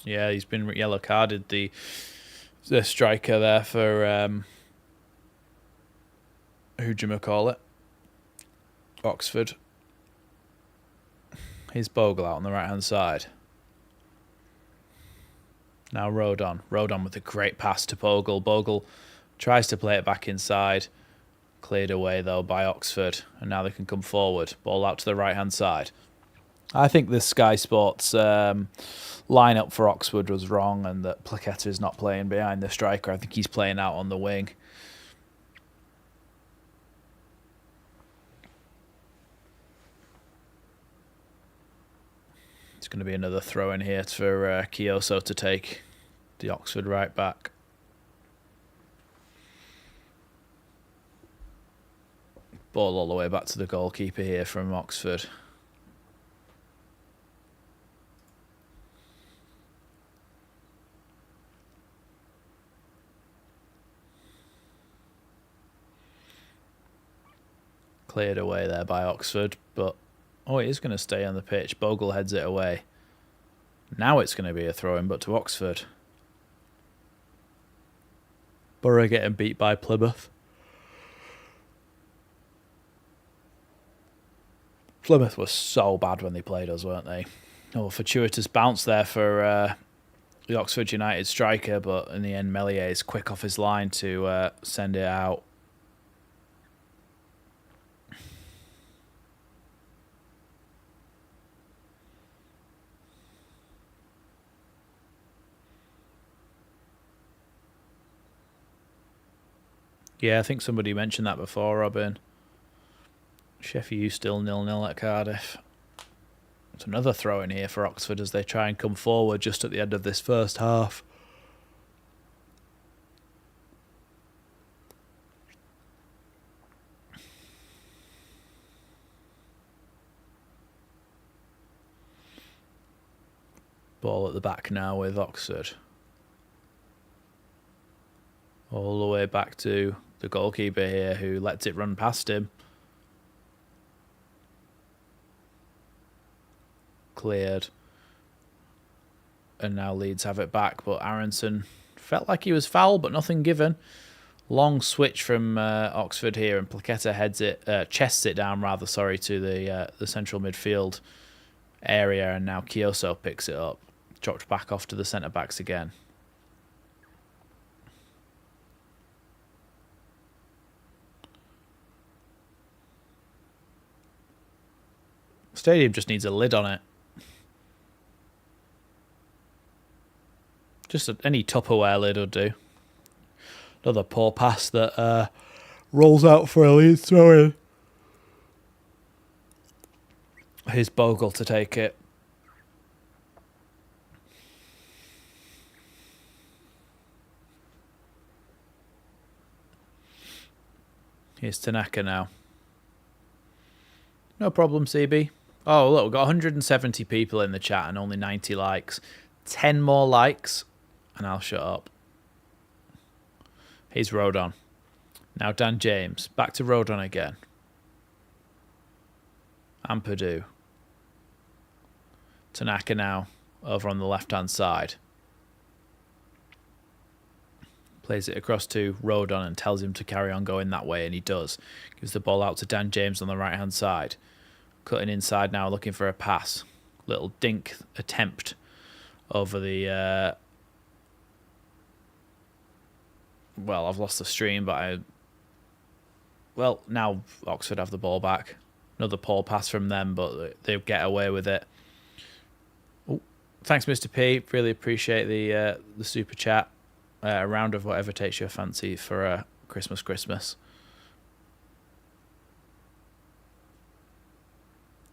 Yeah, he's been yellow carded, the striker there for who'd Oxford. Here's Bogle out on the right hand side. Now Rodon. Rodon with a great pass to Bogle. Bogle tries to play it back inside. Cleared away though by Oxford, and now they can come forward. Ball out to the right hand side. I think the Sky Sports lineup for Oxford was wrong, and that Plaqueta is not playing behind the striker. I think he's playing out on the wing. It's going to be another throw in here for Kioso to take the Oxford right back. Ball all the way back to the goalkeeper here from Oxford. Cleared away there by Oxford, but it is going to stay on the pitch. Bogle heads it away. Now it's going to be a throw-in, but to Oxford. Borough getting beat by Plymouth. Plymouth was so bad when they played us, weren't they? Fortuitous bounce there for the Oxford United striker, but in the end, Melier is quick off his line to send it out. Yeah, I think somebody mentioned that before, Robin. Sheffield still 0-0 at Cardiff. It's another throw in here for Oxford as they try and come forward just at the end of this first half. Ball at the back now with Oxford. All the way back to the goalkeeper here, who lets it run past him. Cleared. And now Leeds have it back, but Aronson felt like he was fouled, but nothing given. Long switch from Oxford here, and Plaqueta chests it down to the central midfield area, and now Kioso picks it up. Dropped back off to the centre-backs again. Stadium just needs a lid on it. Just any Tupperware lid will do. Another poor pass that rolls out for a Leeds throw in. Here's Bogle to take it. Here's Tanaka now. No problem, CB. Oh, look, we've got 170 people in the chat and only 90 likes. 10 more likes and I'll shut up. Here's Rodon. Now Dan James. Back to Rodon again. Ampadu. Tanaka now over on the left-hand side. Plays it across to Rodon and tells him to carry on going that way, and he does. Gives the ball out to Dan James on the right-hand side. Cutting inside now, looking for a pass. Little dink attempt over the... Well, I've lost the stream, but Well, now Oxford have the ball back. Another poor pass from them, but they get away with it. Oh, thanks, Mr. P. Really appreciate the super chat. A round of whatever takes your fancy for Christmas.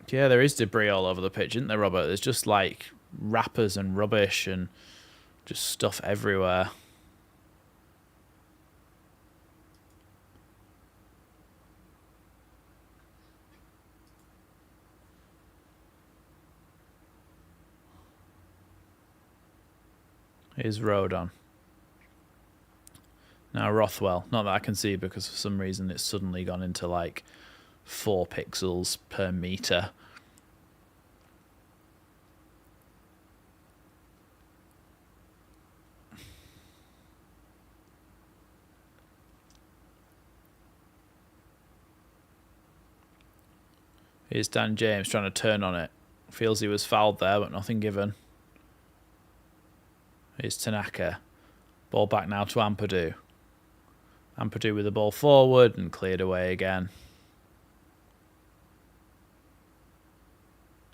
Yeah, there is debris all over the pitch, isn't there, Robert? There's just like wrappers and rubbish and just stuff everywhere. Here's Rodon. Now Rothwell. Not that I can see because for some reason it's suddenly gone into like 4 pixels per meter. Here's Dan James trying to turn on it. Feels he was fouled there, but nothing given. Here's Tanaka. Ball back now to Ampadu. Ampadu with the ball forward and cleared away again.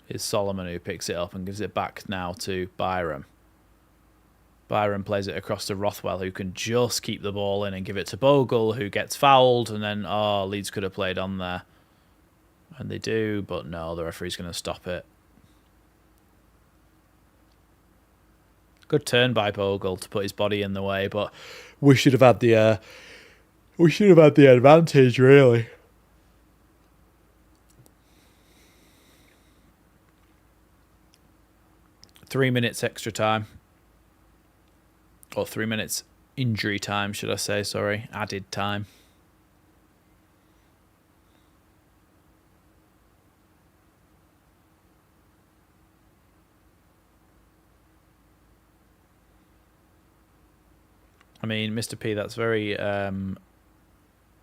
Here's Solomon who picks it up and gives it back now to Byram. Byram plays it across to Rothwell, who can just keep the ball in and give it to Bogle, who gets fouled, and then, Leeds could have played on there. And they do, but no, the referee's going to stop it. Good turn by Bogle to put his body in the way, but we should have had the advantage, really. Three minutes extra time. Or 3 minutes injury time, should I say, sorry. Added time. I mean, Mr. P, that's very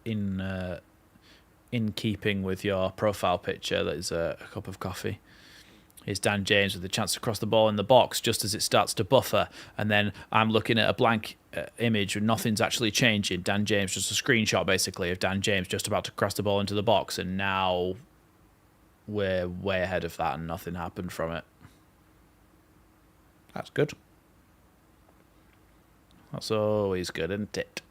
in keeping with your profile picture. That is a cup of coffee. Here's Dan James with the chance to cross the ball in the box just as it starts to buffer. And then I'm looking at a blank image and nothing's actually changing. Dan James, just a screenshot basically of Dan James just about to cross the ball into the box. And now we're way ahead of that and nothing happened from it. That's good. That's always good, isn't it?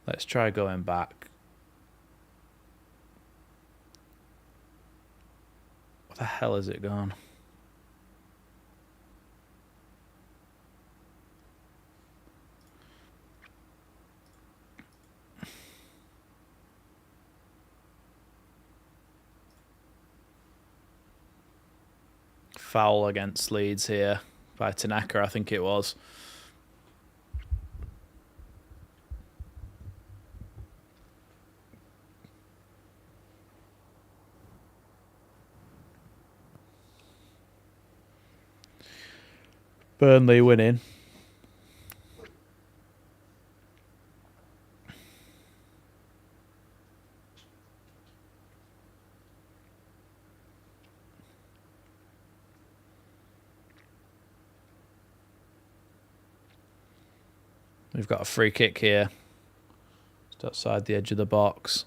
Let's try going back. Where the hell has it gone? Foul against Leeds here. By Tanaka, I think it was. Burnley winning. We've got a free kick here. Just outside the edge of the box.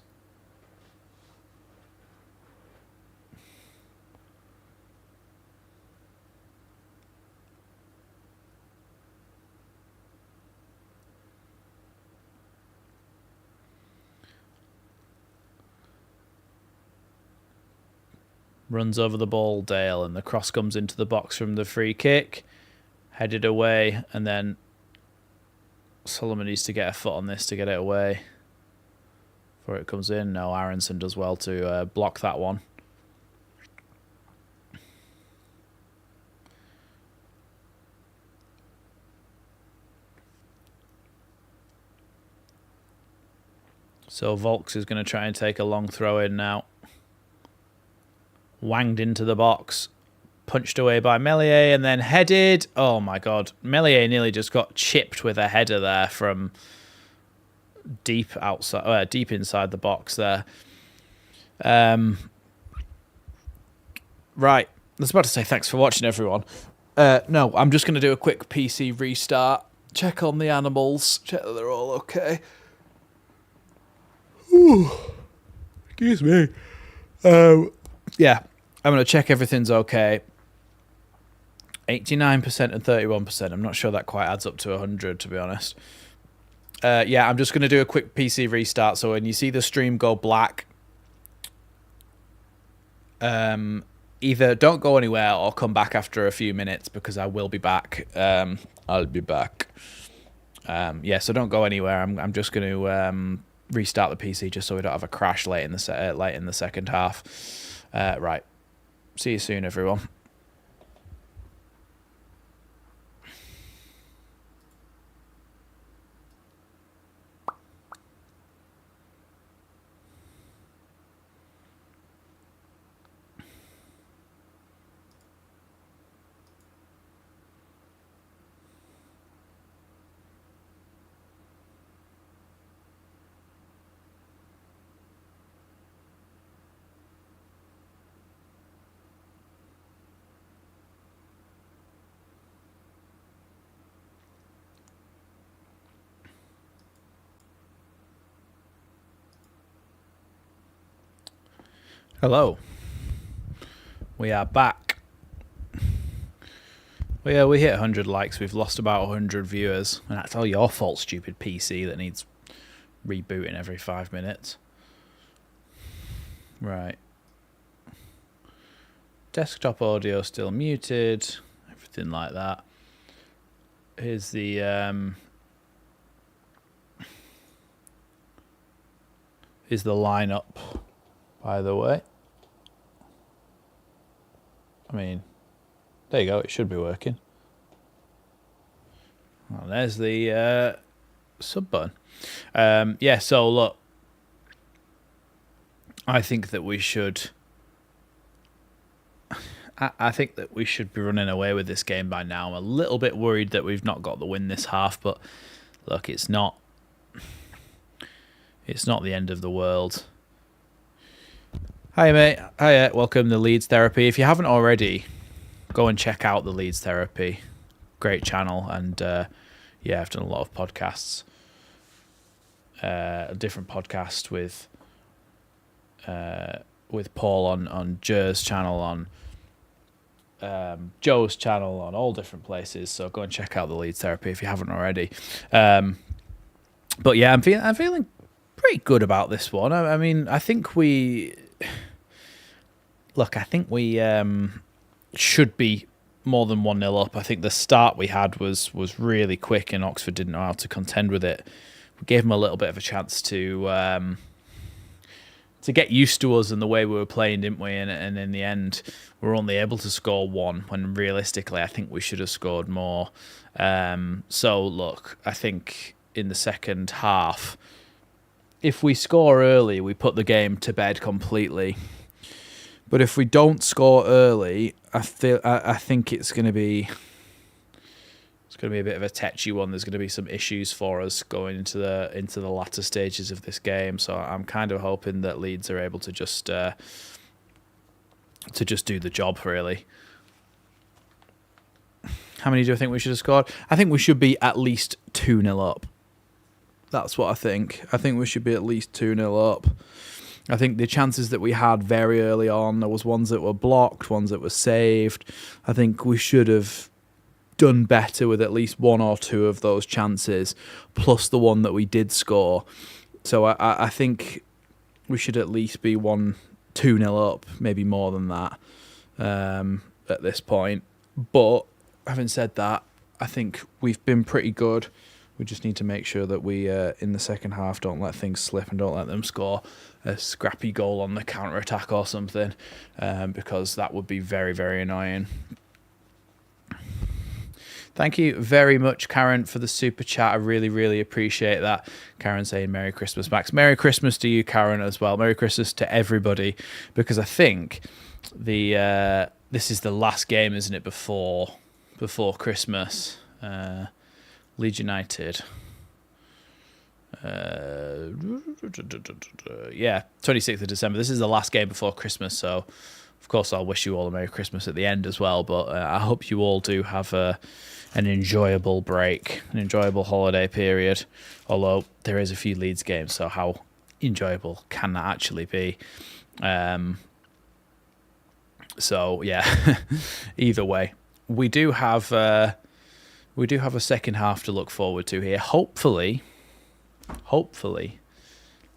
Runs over the ball, Dale, and the cross comes into the box from the free kick. Headed away, and then Solomon needs to get a foot on this to get it away before it comes in. No, Aronson does well to block that one. So Volks is going to try and take a long throw in now. Wanged into the box. Punched away by Meslier and then headed. Oh my God. Meslier nearly just got chipped with a header there from deep outside, deep inside the box there. Right. I was about to say thanks for watching, everyone. No, I'm just going to do a quick PC restart. Check on the animals. Check that they're all okay. Ooh. Excuse me. Yeah, I'm going to check everything's okay. 89% and 31%. I'm not sure that quite adds up to 100, to be honest. Yeah, I'm just going to do a quick PC restart. So when you see the stream go black, either don't go anywhere or come back after a few minutes because I will be back. I'll be back. Yeah, so don't go anywhere. I'm just going to restart the PC just so we don't have a crash late in the second half. Right. See you soon, everyone. Hello. We are back. Well, yeah, we hit 100 likes. We've lost about 100 viewers. And that's all your fault, stupid PC that needs rebooting every 5 minutes. Right. Desktop audio still muted. Everything like that. Here's the... Here's the lineup, by the way. I mean, there you go. It should be working. Well, there's the sub button. Yeah, so look. I think that we should... I think that we should be running away with this game by now. I'm a little bit worried that we've not got the win this half, but look, it's not the end of the world. Hi, mate. Hiya. Welcome to Leeds Therapy. If you haven't already, go and check out the Leeds Therapy. Great channel. And, yeah, I've done a lot of podcasts. A different podcast with Paul on Jer's channel, on Joe's channel, on all different places. So go and check out the Leeds Therapy if you haven't already. But, yeah, I'm feeling pretty good about this one. I mean, I think we... Look, I think we should be more than 1-0 up. I think the start we had was really quick and Oxford didn't know how to contend with it. We gave them a little bit of a chance to get used to us and the way we were playing, didn't we? And in the end, we were only able to score one when realistically I think we should have scored more. So, look, I think in the second half, if we score early, we put the game to bed completely. But if we don't score early, I think it's going to be a bit of a tetchy one. There's going to be some issues for us going into the latter stages of this game. So I'm kind of hoping that Leeds are able to just do the job, really. How many do I think we should have scored? I think we should be at least 2-0 up. That's what I think. I think we should be at least 2-0 up. I think the chances that we had very early on, there was ones that were blocked, ones that were saved. I think we should have done better with at least one or two of those chances, plus the one that we did score. So I think we should at least be 1-0 2-0 up, maybe more than that at this point. But having said that, I think we've been pretty good. We just need to make sure that we, in the second half, don't let things slip and don't let them score a scrappy goal on the counter-attack or something, because that would be very, very annoying. Thank you very much, Karen, for the super chat. I really, really appreciate that. Karen saying Merry Christmas, Max. Merry Christmas to you, Karen, as well. Merry Christmas to everybody, because I think this is the last game, isn't it, before Christmas. Leeds United. Yeah, 26th of December. This is the last game before Christmas, so of course I'll wish you all a Merry Christmas at the end as well, but I hope you all do have an enjoyable break, an enjoyable holiday period, although there is a few Leeds games, so how enjoyable can that actually be? So yeah, either way, we do have a second half to look forward to here. Hopefully,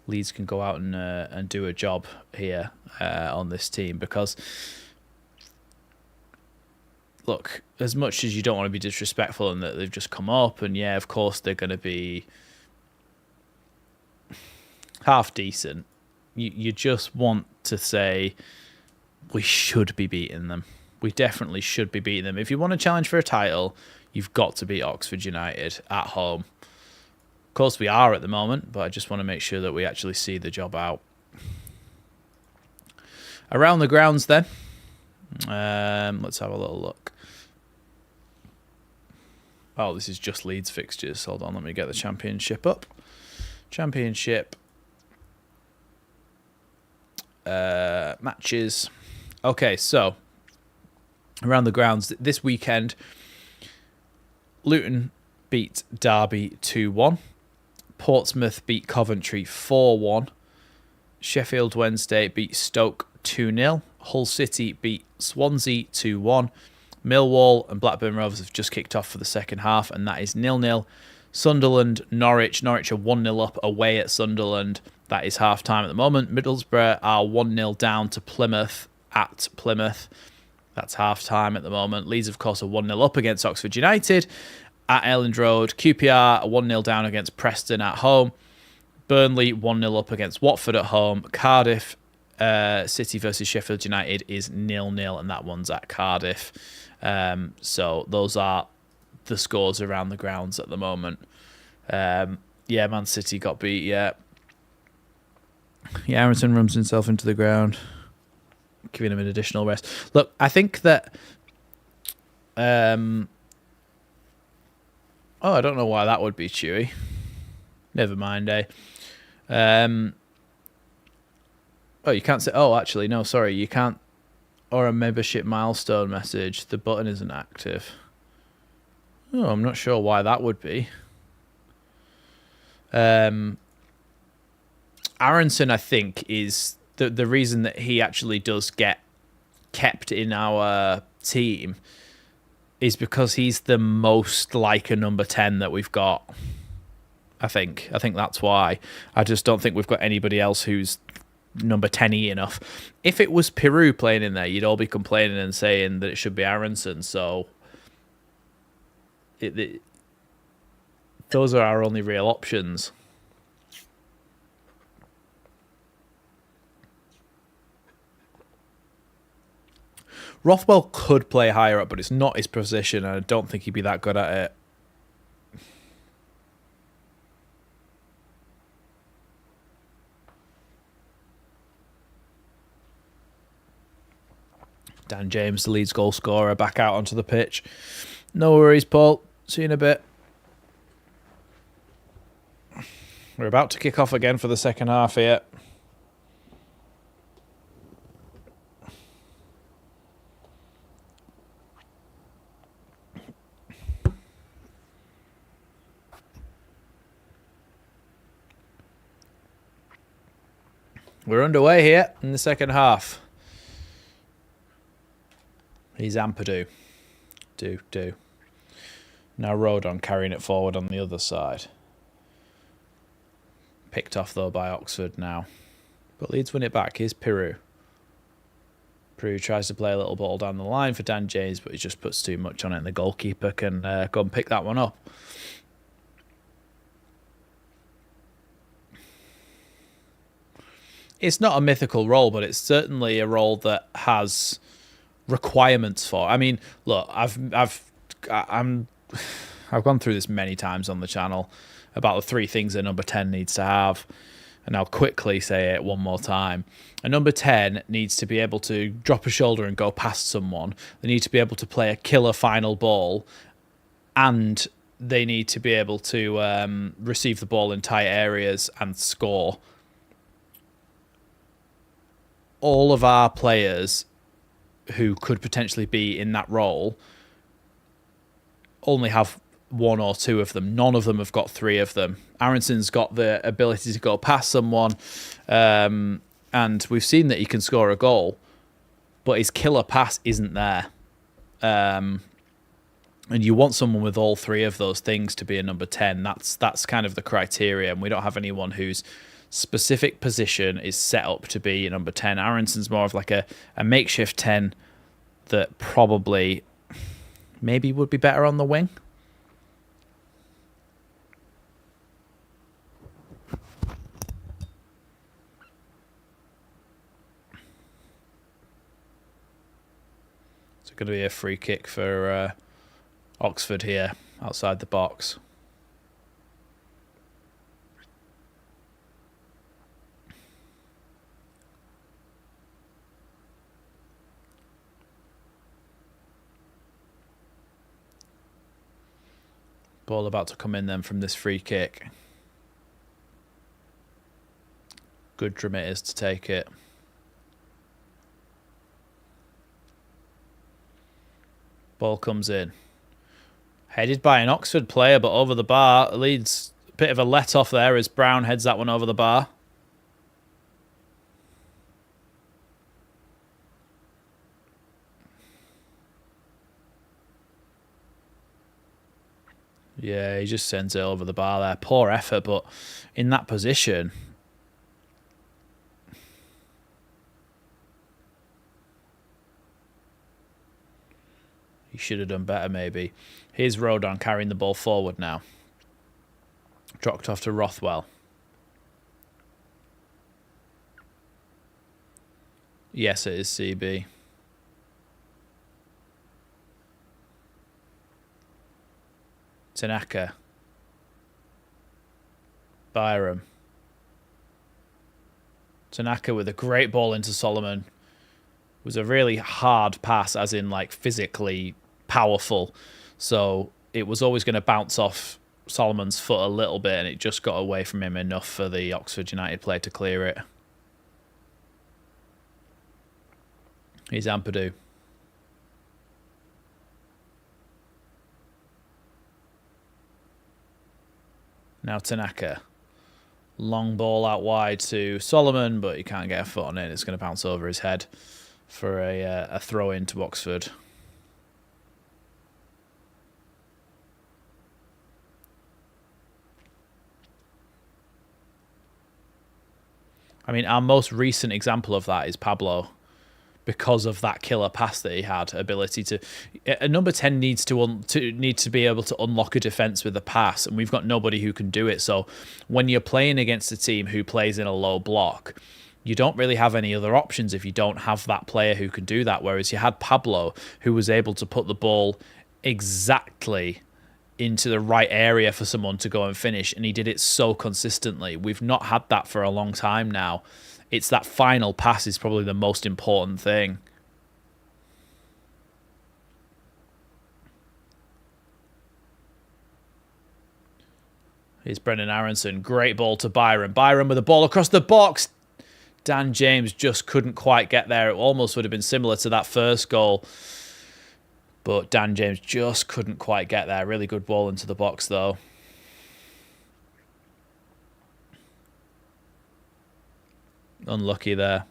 Leeds can go out and do a job here on this team, because look, as much as you don't want to be disrespectful and that they've just come up, and yeah, of course they're going to be half decent, you just want to say we should be beating them. We definitely should be beating them. If you want to challenge for a title, you've got to beat Oxford United at home. Of course we are at the moment, but I just want to make sure that we actually see the job out. Around the grounds then. Let's have a little look. Oh, this is just Leeds fixtures. Hold on, let me get the Championship up. Championship. Matches. Okay, so around the grounds this weekend, Luton beat Derby 2-1. Portsmouth beat Coventry 4-1. Sheffield Wednesday beat Stoke 2-0. Hull City beat Swansea 2-1. Millwall and Blackburn Rovers have just kicked off for the second half, and that is 0-0. Sunderland, Norwich. Norwich are 1-0 up away at Sunderland. That is half-time at the moment. Middlesbrough are 1-0 down to Plymouth at Plymouth. That's half-time at the moment. Leeds, of course, are 1-0 up against Oxford United at Elland Road. QPR are 1-0 down against Preston at home. Burnley 1-0 up against Watford at home. Cardiff City versus Sheffield United is 0-0, and that one's at Cardiff. So those are the scores around the grounds at the moment. Yeah, Man City got beat, yeah. Yeah, Aronson runs himself into the ground, giving him an additional rest. Look, I think that... oh, I don't know why that would be Chewy. Never mind, eh? Oh, you can't say... Oh, actually, no, sorry. You can't... Or a membership milestone message. The button isn't active. Oh, I'm not sure why that would be. Aronson, I think, is the reason that he actually does get kept in our team is because he's the most like a number 10 that we've got. I think that's why. I just don't think we've got anybody else who's number 10-y enough. If it was Peru playing in there, you'd all be complaining and saying that it should be Aronson. So those are our only real options. Rothwell could play higher up, but it's not his position, and I don't think he'd be that good at it. Dan James, the Leeds goal scorer, back out onto the pitch. No worries, Paul. See you in a bit. We're about to kick off again for the second half here. We're underway here in the second half. He's Ampadu. Do. Now Rodon carrying it forward on the other side. Picked off, though, by Oxford now. But Leeds win it back. Here's Peru. Prue tries to play a little ball down the line for Dan James, but he just puts too much on it, and the goalkeeper can go and pick that one up. It's not a mythical role, but it's certainly a role that has requirements for. I mean, look, I've gone through this many times on the channel about the 3 things a number 10 needs to have, and I'll quickly say it one more time. A number 10 needs to be able to drop a shoulder and go past someone. They need to be able to play a killer final ball, and they need to be able to receive the ball in tight areas and score. All of our players who could potentially be in that role only have 1 or 2 of them. None of them have got 3 of them. Aronson's got the ability to go past someone, and we've seen that he can score a goal, but his killer pass isn't there. And you want someone with all 3 of those things to be a number 10. That's kind of the criteria, and we don't have anyone whose specific position is set up to be a number 10. Aronson's more of like a makeshift 10 that probably maybe would be better on the wing. It's going to be a free kick for Oxford here outside the box. Ball about to come in then from this free kick. Good drum it is to take it. Ball comes in. Headed by an Oxford player, but over the bar. Leeds, a bit of a let-off there as Brown heads that one over the bar. Yeah, he just sends it over the bar there. Poor effort, but in that position, he should have done better maybe. Here's Rodon carrying the ball forward now. Dropped off to Rothwell. Yes, it is CB. Tanaka. Byram. Tanaka with a great ball into Solomon. It was a really hard pass, as in like physically powerful. So it was always going to bounce off Solomon's foot a little bit, and it just got away from him enough for the Oxford United player to clear it. Here's Ampadu. Now Tanaka. Long ball out wide to Solomon, but he can't get a foot on it. It's going to bounce over his head for a throw in to Oxford. I mean, our most recent example of that is Pablo, because of that killer pass that he had, ability to. A number 10 needs to be able to unlock a defence with a pass, and we've got nobody who can do it. So when you're playing against a team who plays in a low block, you don't really have any other options if you don't have that player who can do that. Whereas you had Pablo, who was able to put the ball exactly into the right area for someone to go and finish, and he did it so consistently. We've not had that for a long time now. It's that final pass is probably the most important thing. Here's Brendan Aronson. Great ball to Byron. Byron with a ball across the box. Dan James just couldn't quite get there. It almost would have been similar to that first goal, but Dan James just couldn't quite get there. Really good ball into the box, though. Unlucky there.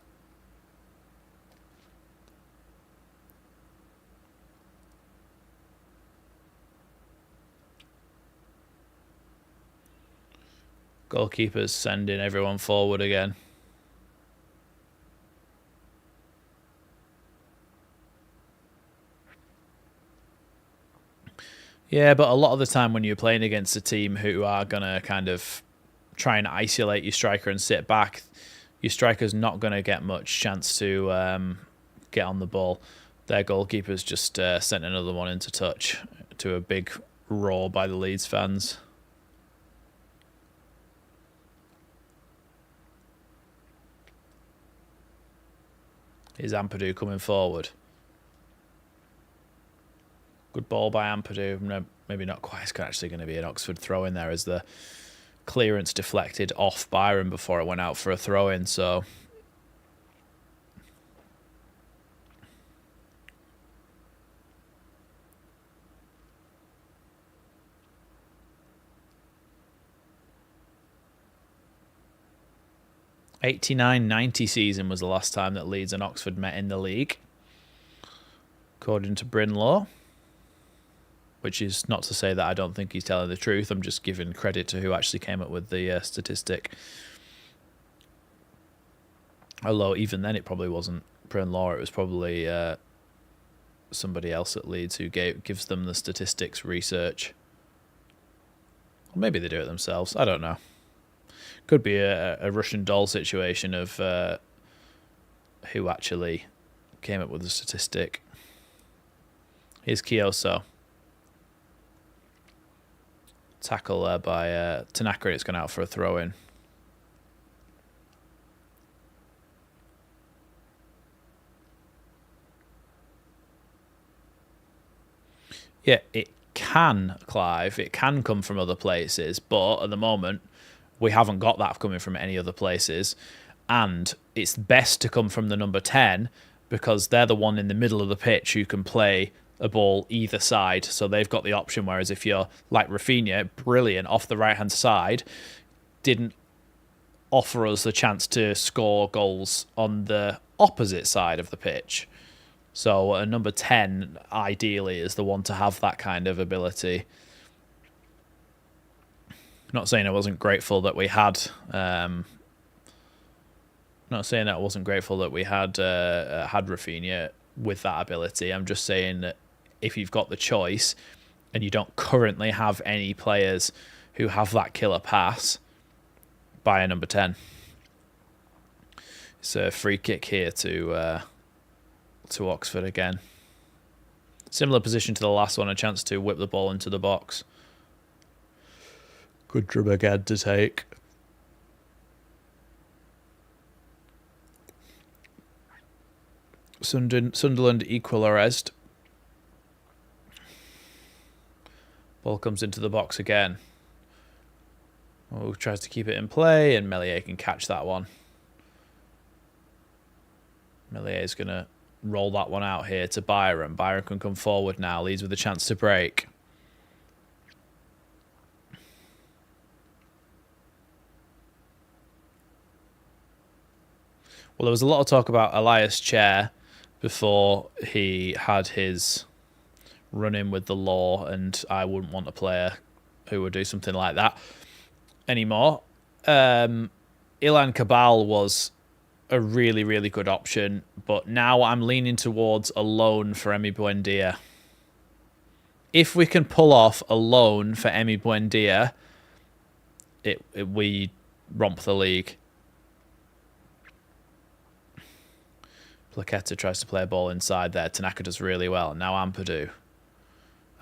Goalkeepers sending everyone forward again. Yeah, but a lot of the time when you're playing against a team who are going to kind of try and isolate your striker and sit back, your striker's not going to get much chance to get on the ball. Their goalkeeper's just sent another one into touch to a big roar by the Leeds fans. Is Ampadu coming forward? Good ball by Ampadu. No, maybe not quite. It's actually going to be an Oxford throw in there as the clearance deflected off Byron before it went out for a throw in. So '89-90 season was the last time that Leeds and Oxford met in the league, according to Brinlaw. Which is not to say that I don't think he's telling the truth. I'm just giving credit to who actually came up with the statistic. Although even then it probably wasn't Brinlaw. It was probably somebody else at Leeds who gives them the statistics research. Or maybe they do it themselves. I don't know. Could be a Russian doll situation of who actually came up with the statistic. Here's Kioso. Tackle there by Tanaka. It's gone out for a throw-in. Yeah, it can, Clive. It can come from other places, but at the moment, we haven't got that coming from any other places. And it's best to come from the number 10 because they're the one in the middle of the pitch who can play a ball either side, so they've got the option. Whereas if you're like Rafinha, brilliant off the right hand side, didn't offer us the chance to score goals on the opposite side of the pitch. So a number 10 ideally is the one to have that kind of ability. Not saying I wasn't grateful that we had had Rafinha with that ability. I'm just saying that if you've got the choice and you don't currently have any players who have that killer pass, buy a number 10. It's a free kick here to Oxford again. Similar position to the last one, a chance to whip the ball into the box. Good drum again to take. Sunderland equalised. Ball comes into the box again. Oh, tries to keep it in play, and Meslier can catch that one. Meslier is going to roll that one out here to Byron. Byron can come forward now. Leeds with a chance to break. Well, there was a lot of talk about Elias Chair before he had his run-in with the law, and I wouldn't want a player who would do something like that anymore. Ilan Cabal was a really, really good option, but now I'm leaning towards a loan for Emi Buendia. If we can pull off a loan for Emi Buendia, we romp the league. Plaqueta tries to play a ball inside there. Tanaka does really well. Now Ampadu.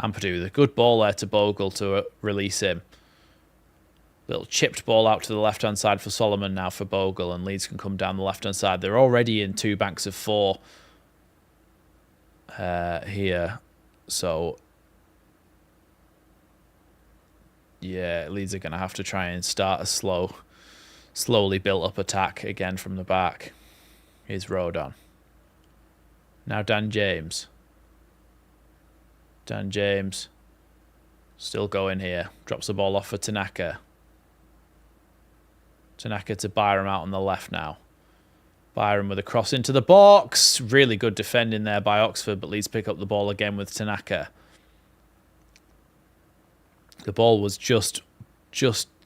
Ampadu with a good ball there to Bogle to release him. Little chipped ball out to the left-hand side for Solomon now for Bogle, and Leeds can come down the left-hand side. They're already in 2 banks of 4 here. So, yeah, Leeds are going to have to try and start a slowly built-up attack again from the back. Here's Rodon. Now Dan James. Dan James still going here. Drops the ball off for Tanaka. Tanaka to Byram out on the left now. Byram with a cross into the box. Really good defending there by Oxford, but Leeds pick up the ball again with Tanaka. The ball was just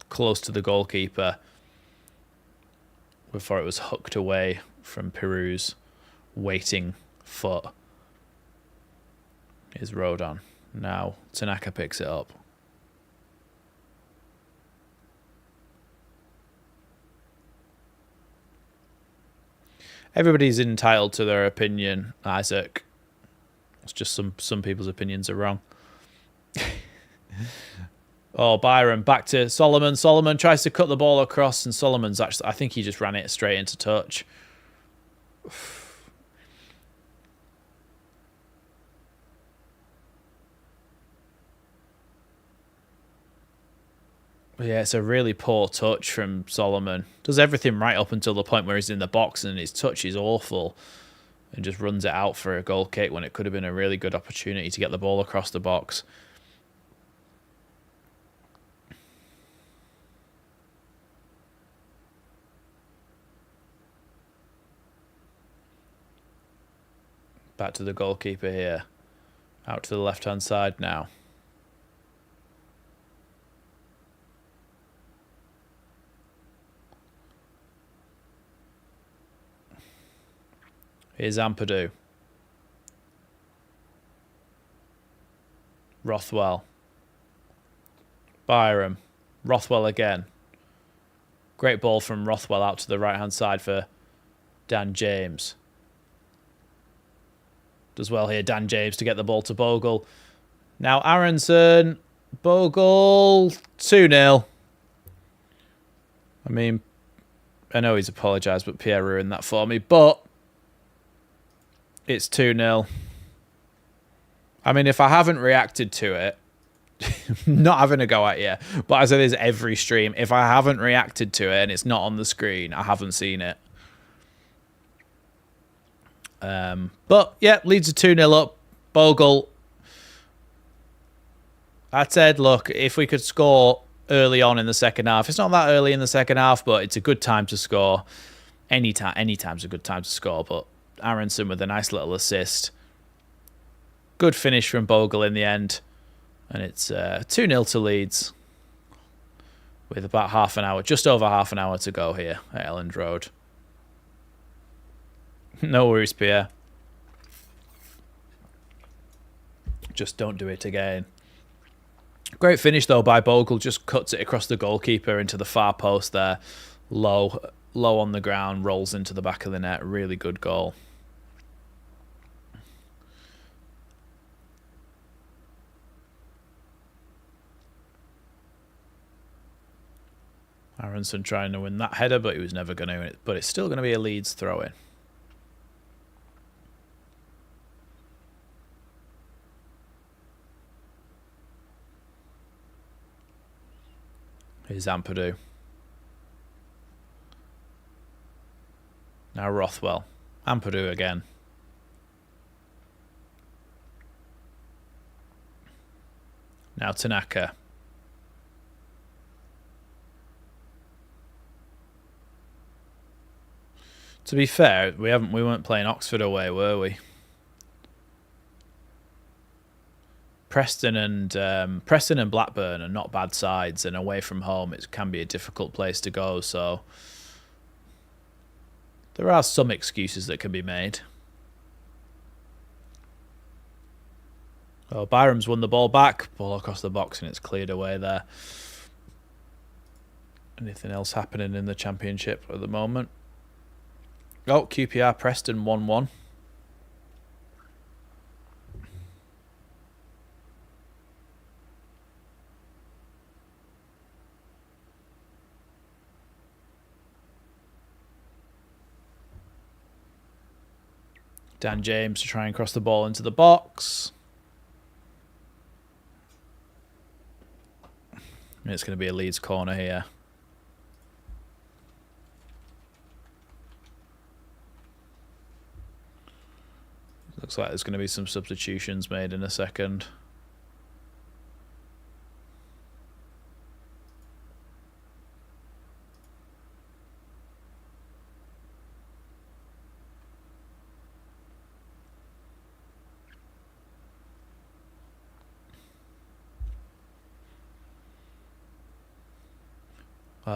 close to the goalkeeper before it was hooked away from Peru's waiting foot. Here's Rodon. Now Tanaka picks it up. Everybody's entitled to their opinion, Isaac. It's just some people's opinions are wrong. Oh, Byron, back to Solomon. Solomon tries to cut the ball across, and Solomon's actually... I think he just ran it straight into touch. Yeah, it's a really poor touch from Solomon. Does everything right up until the point where he's in the box, and his touch is awful. And just runs it out for a goal kick when it could have been a really good opportunity to get the ball across the box. Back to the goalkeeper here. Out to the left-hand side now. Here's Ampadu. Rothwell. Byram. Rothwell again. Great ball from Rothwell out to the right-hand side for Dan James. Does well here, Dan James, to get the ball to Bogle. Now Aronson. Bogle. 2-0. I mean, I know he's apologised, but Pierre ruined that for me. But it's 2-0. I mean, if I haven't reacted to it, not having a go at you, but as it is every stream, if I haven't reacted to it and it's not on the screen, I haven't seen it. But, yeah, Leeds are 2-0 up. Bogle. I said, look, if we could score early on in the second half, it's not that early in the second half, but it's a good time to score. Anytime's a good time to score, but Aronson with a nice little assist. Good finish from Bogle in the end. And it's 2-0 to Leeds. With about half an hour, just over half an hour to go here at Elland Road. No worries, Pierre. Just don't do it again. Great finish, though, by Bogle. Just cuts it across the goalkeeper into the far post there. Low on the ground, rolls into the back of the net. Really good goal. Aronson trying to win that header, but he was never going to. But it's still going to be a Leeds throw-in. Here's Ampadu. Now Rothwell. Ampadu again. Now Tanaka. To be fair, we weren't playing Oxford away, were we? Preston and Blackburn are not bad sides, and away from home it can be a difficult place to go, so there are some excuses that can be made. Oh, Byram's won the ball back, ball across the box, and it's cleared away there. Anything else happening in the Championship at the moment? Oh, QPR Preston 1-1. Dan James to try and cross the ball into the box. And it's going to be a Leeds corner here. Looks like there's going to be some substitutions made in a second.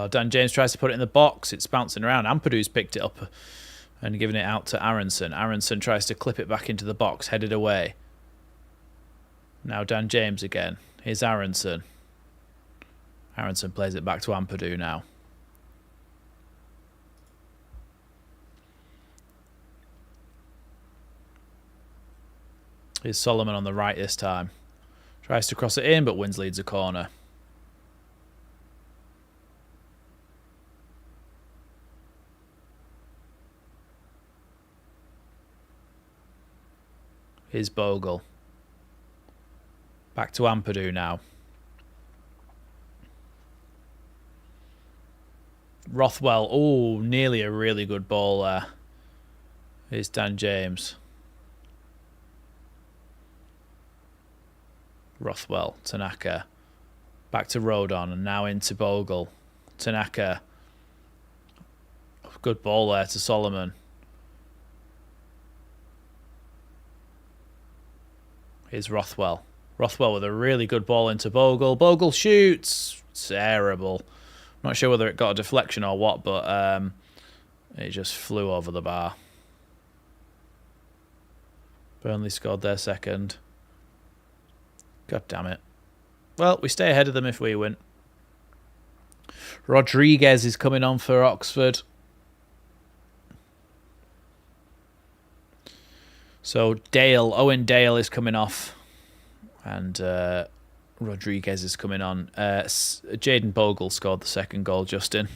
Dan James tries to put it in the box. It's bouncing around. Ampadu's picked it up and giving it out to Aronson. Aronson tries to clip it back into the box, headed away. Now Dan James again. Here's Aronson. Aronson plays it back to Ampadu now. Here's Solomon on the right this time. Tries to cross it in, but wins Leeds a corner. Here's Bogle. Back to Ampadu now. Rothwell. Oh, nearly a really good ball there. Here's Dan James. Rothwell. Tanaka. Back to Rodon and now into Bogle. Tanaka. Good ball there to Solomon. Here's Rothwell. Rothwell with a really good ball into Bogle. Bogle shoots. Terrible. I'm not sure whether it got a deflection or what, but it just flew over the bar. Burnley scored their second. God damn it. Well, we stay ahead of them if we win. Rodriguez is coming on for Oxford. So Owen Dale is coming off. And Rodriguez is coming on. Jaden Bogle scored the second goal, Justin.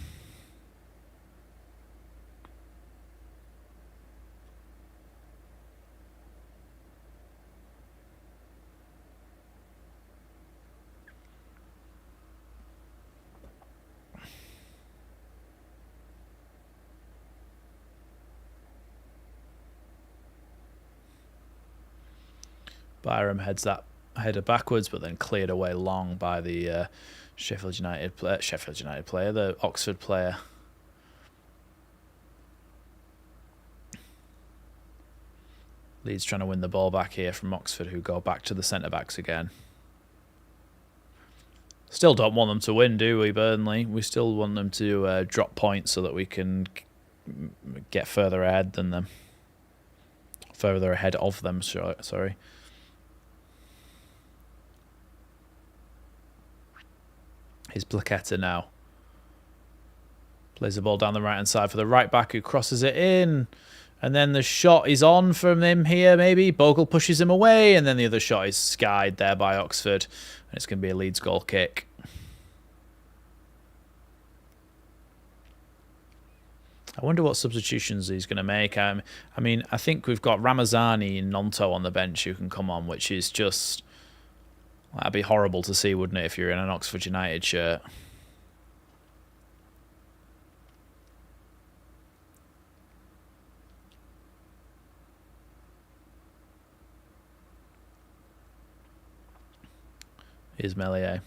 Byram heads that header backwards, but then cleared away long by the Sheffield United player, the Oxford player. Leeds trying to win the ball back here from Oxford, who go back to the centre-backs again. Still don't want them to win, do we, Burnley? We still want them to drop points so that we can get further ahead than them. Further ahead of them, sorry. Here's Plaqueta now. Plays the ball down the right-hand side for the right-back who crosses it in. And then the shot is on from him here, maybe. Bogle pushes him away, and then the other shot is skied there by Oxford. And it's going to be a Leeds goal kick. I wonder what substitutions he's going to make. I mean, I think we've got Ramazani and Nonto on the bench who can come on, which is just... That'd be horrible to see, wouldn't it, if you're in an Oxford United shirt? Here's Meslier.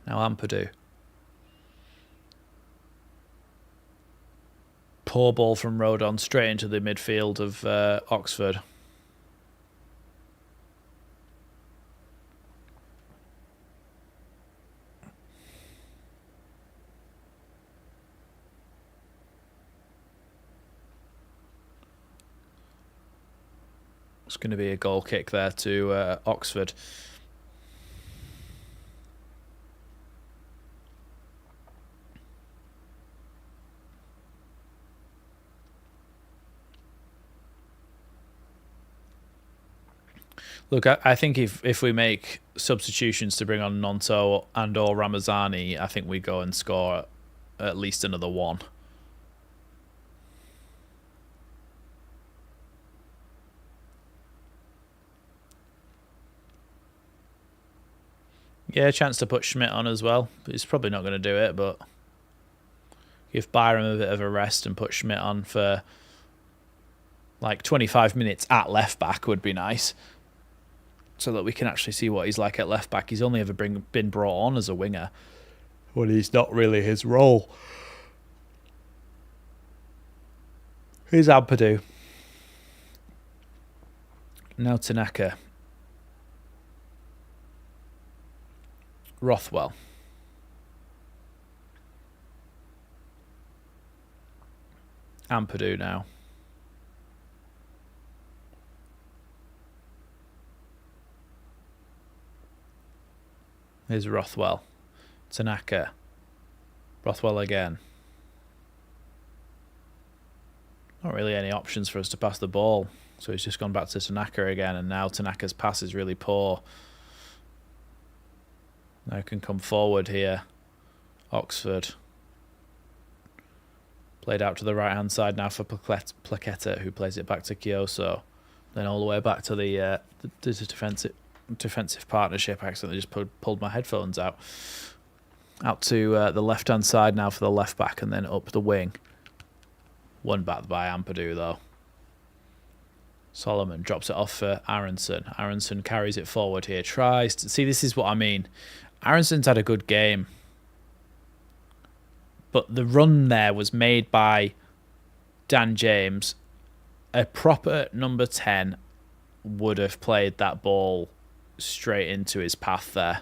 Now Ampadu. Poor ball from Rodon straight into the midfield of Oxford. It's going to be a goal kick there to Oxford. Look, I think if we make substitutions to bring on Nonto and or Ramazani, I think we go and score at least another one. Yeah, a chance to put Schmidt on as well. But he's probably not going to do it, but give Byram a bit of a rest and put Schmidt on for like 25 minutes at left back would be nice. So that we can actually see what he's like at left back. He's only ever been brought on as a winger when he's not really his role. Here's Ampadu. Now Tanaka. Rothwell. Ampadu now. Here's Rothwell. Tanaka. Rothwell again. Not really any options for us to pass the ball. So he's just gone back to Tanaka again, and now Tanaka's pass is really poor. Now can come forward here. Oxford. Played out to the right-hand side now for Plaqueta, who plays it back to Kioso. Then all the way back to the defensive partnership. I accidentally just pulled my headphones out. Out to the left-hand side now for the left-back, and then up the wing. Won back by Ampadu, though. Solomon drops it off for Aronson. Aronson carries it forward here. Tries to... See, this is what I mean. Aronson's had a good game. But the run there was made by Dan James. A proper number 10 would have played that ball straight into his path there.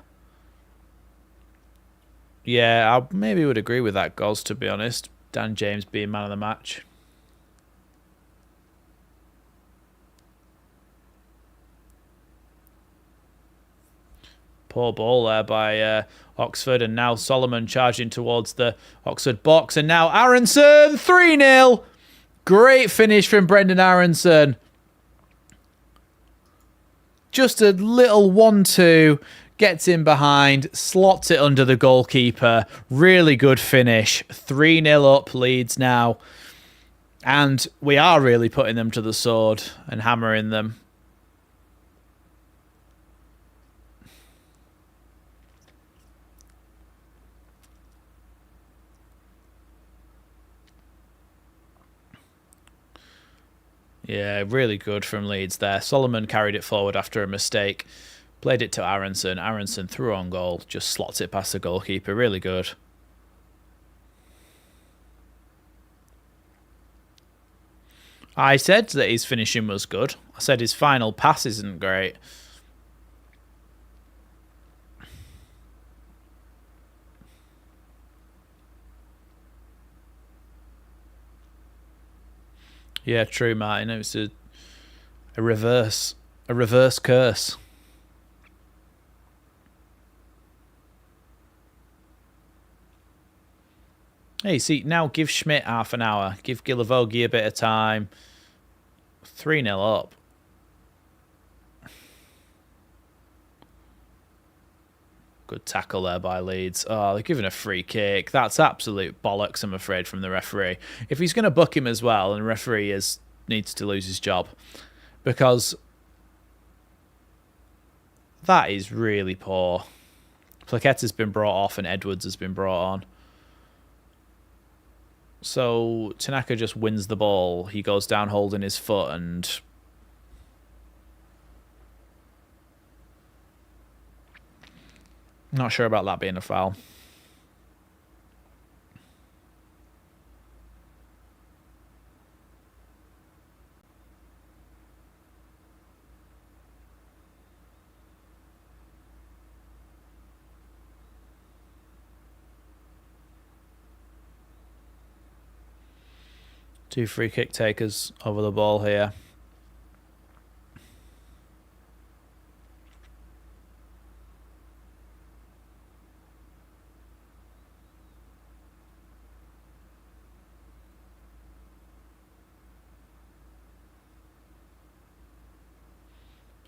Yeah, I maybe would agree with that, Goz, to be honest. Dan James being man of the match. Poor ball there by Oxford, and now Solomon charging towards the Oxford box, and now Aronson, 3-0. Great finish from Brendan Aronson. Just a little 1-2, gets in behind, slots it under the goalkeeper. Really good finish. 3-0 up Leeds now. And we are really putting them to the sword and hammering them. Yeah, really good from Leeds there. Solomon carried it forward after a mistake. Played it to Aronson. Aronson threw on goal. Just slots it past the goalkeeper. Really good. I said that his finishing was good. I said his final pass isn't great. Yeah, true, Martin. It was a reverse curse. Hey, see, now give Schmidt half an hour. Give Gilavogi a bit of time. 3-0 up. Good tackle there by Leeds. Oh, they're giving a free kick. That's absolute bollocks, I'm afraid, from the referee. If he's going to book him as well, and the referee needs to lose his job. Because that is really poor. Plaqueta's been brought off and Edwards has been brought on. So Tanaka just wins the ball. He goes down holding his foot and... Not sure about that being a foul. Two free kick takers over the ball here.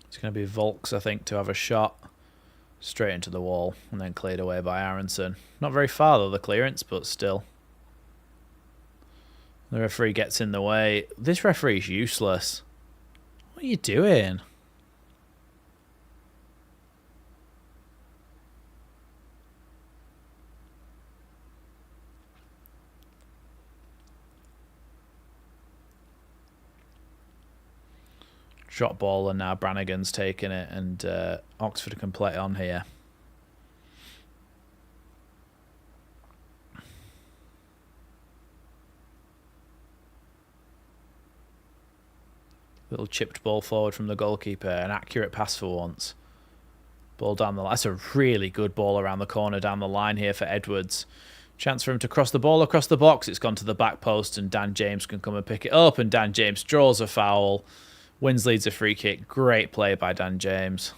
It's going to be Volks, I think, to have a shot straight into the wall and then cleared away by Aronson. Not very far, though, the clearance, but still. The referee gets in the way. This referee's useless. What are you doing? Drop ball, and now Brannigan's taking it, and Oxford can play on here. Little chipped ball forward from the goalkeeper. An accurate pass for once. Ball down the line. That's a really good ball around the corner down the line here for Edwards. Chance for him to cross the ball across the box. It's gone to the back post, and Dan James can come and pick it up, and Dan James draws a foul. Wins, Leeds a free kick. Great play by Dan James.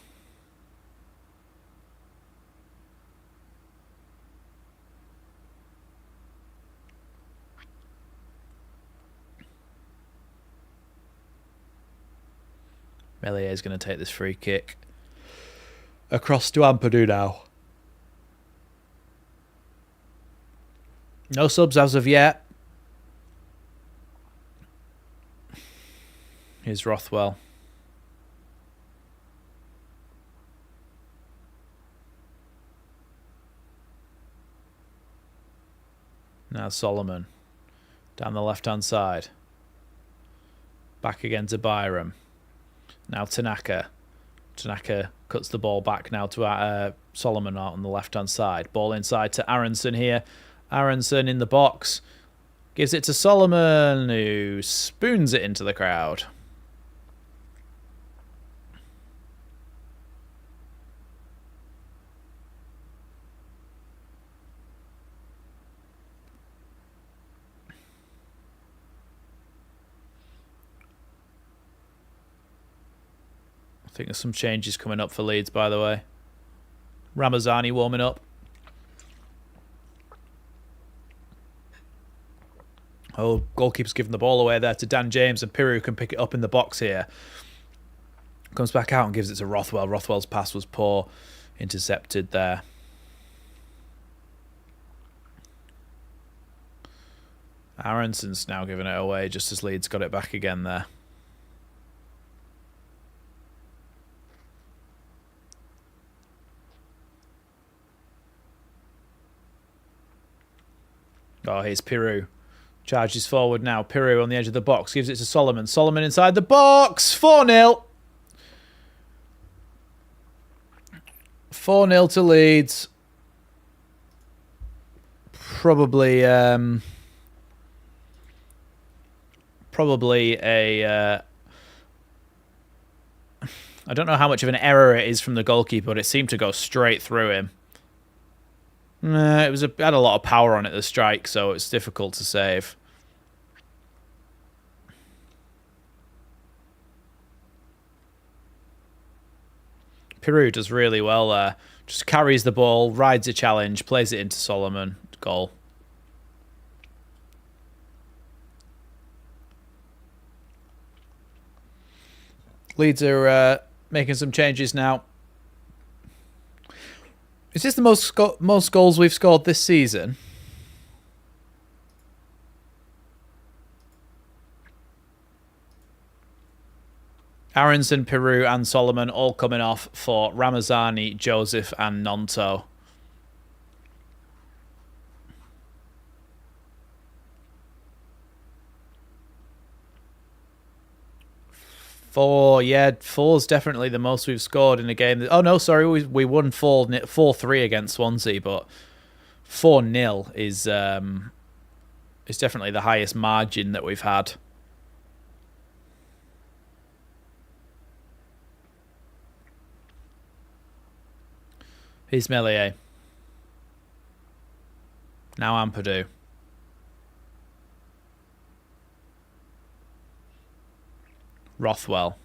Melier is going to take this free kick. Across to Ampadu now. No subs as of yet. Here's Rothwell. Now Solomon. Down the left-hand side. Back again to Byram. Now Tanaka. Tanaka cuts the ball back now to Solomon out on the left-hand side. Ball inside to Aronson here. Aronson in the box. Gives it to Solomon, who spoons it into the crowd. I think there's some changes coming up for Leeds, by the way. Ramazani warming up. Oh, goalkeeper's giving the ball away there to Dan James, and Piru can pick it up in the box here. Comes back out and gives it to Rothwell. Rothwell's pass was poor. Intercepted there. Aronson's now giving it away just as Leeds got it back again there. Oh, here's Piru. Charges forward now. Piru on the edge of the box. Gives it to Solomon. Solomon inside the box. 4-0. 4-0 to Leeds. Probably a... I don't know how much of an error it is from the goalkeeper, but it seemed to go straight through him. It had a lot of power on it, the strike, so it's difficult to save. Piru does really well there. Just carries the ball, rides a challenge, plays it into Solomon. Goal. Leeds are making some changes now. Is this the most goals we've scored this season? Aronson, Piru and Solomon all coming off for Ramazani, Joseph and Nonto. Four's definitely the most we've scored in a game. Oh no, sorry, we won 4-3 against Swansea, but 4-0 is definitely the highest margin that we've had. Here's Melier. Now Ampadu. Rothwell.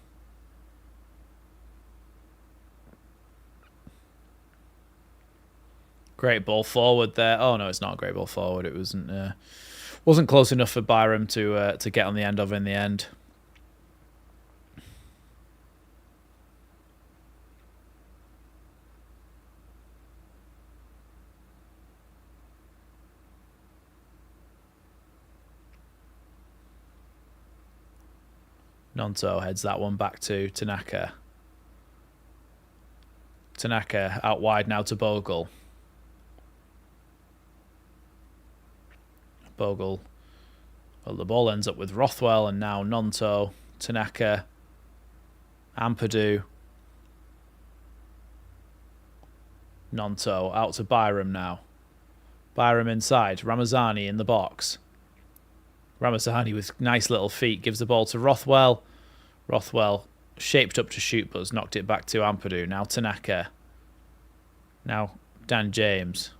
Great ball forward there. Oh no, it's not a great ball forward. It wasn't close enough for Byram to get on the end of in the end. Nonto heads that one back to Tanaka. Tanaka out wide now to Bogle. Bogle. Well, the ball ends up with Rothwell and now Nonto. Tanaka. Ampadu. Nonto out to Byram now. Byram inside. Ramazani in the box. Ramazani with nice little feet gives the ball to Rothwell. Rothwell shaped up to shoot but has knocked it back to Ampadu. Now Tanaka. Now Dan James.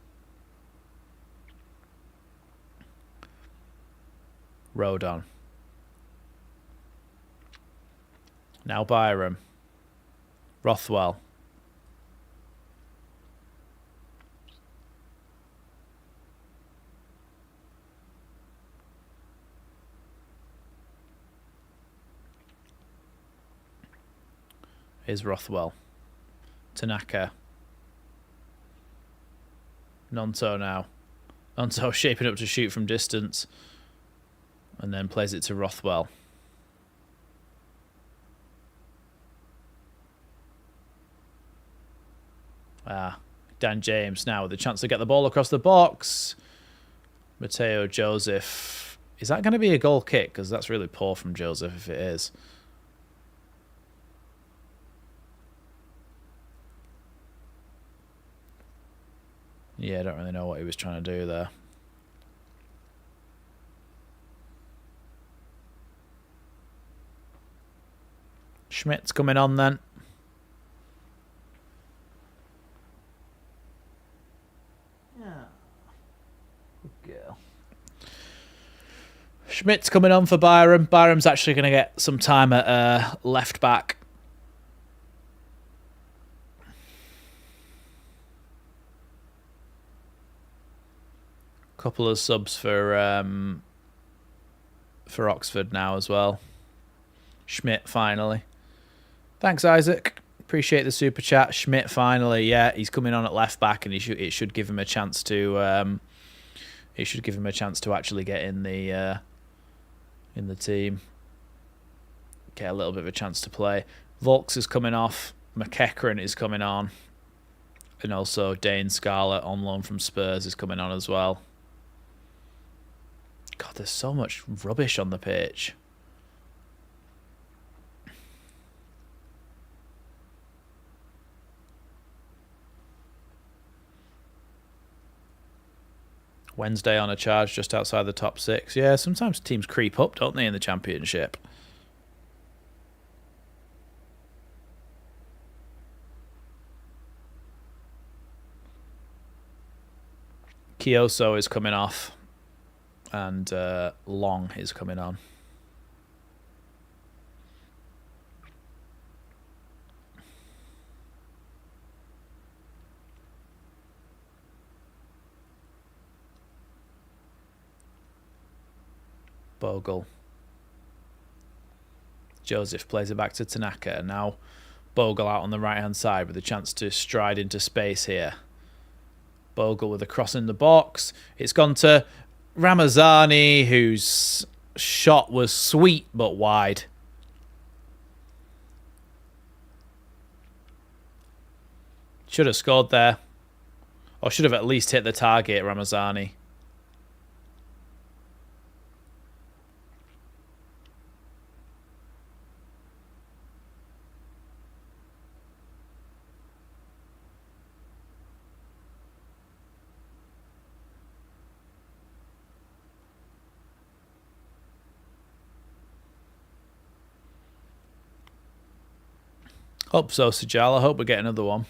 Rodon. Now Byram. Rothwell. Here's Rothwell. Tanaka. Nonto now. Nonto shaping up to shoot from distance. And then plays it to Rothwell. Dan James now with a chance to get the ball across the box. Mateo Joseph. Is that going to be a goal kick? Because that's really poor from Joseph if it is. Yeah, I don't really know what he was trying to do there. Schmidt's coming on then. Schmidt's coming on for Byram. Byram's actually going to get some time at left back. Couple of subs for Oxford now as well. Schmidt finally. Thanks, Isaac. Appreciate the super chat. Schmidt finally. Yeah, he's coming on at left back, and it should give him a chance to. It should give him a chance to actually get in the team. Get a little bit of a chance to play. Volks is coming off. McEachran is coming on. And also Dane Scarlett on loan from Spurs is coming on as well. God, there's so much rubbish on the pitch. Wednesday on a charge just outside the top 6. Yeah, sometimes teams creep up, don't they, in the Championship? Kioso is coming off. And Long is coming on. Bogle. Joseph plays it back to Tanaka. And now Bogle out on the right-hand side with a chance to stride into space here. Bogle with a cross in the box. It's gone to Ramazani, whose shot was sweet but wide. Should have scored there. Or should have at least hit the target, Ramazani. Hope so, Sajal. I hope we get another one.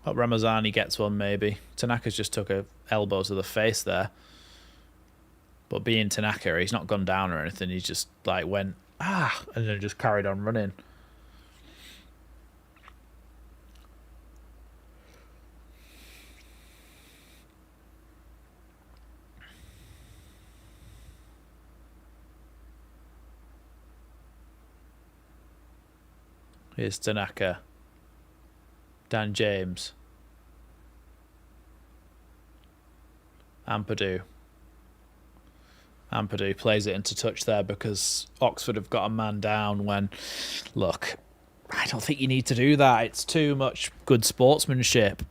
Hope Ramazani gets one, maybe. Tanaka's just took a elbow to the face there. But being Tanaka, he's not gone down or anything. He just like went, and then just carried on running. Here's Tanaka. Dan James. Ampadu. Ampadu plays it into touch there because Oxford have got a man down when... Look, I don't think you need to do that. It's too much good sportsmanship.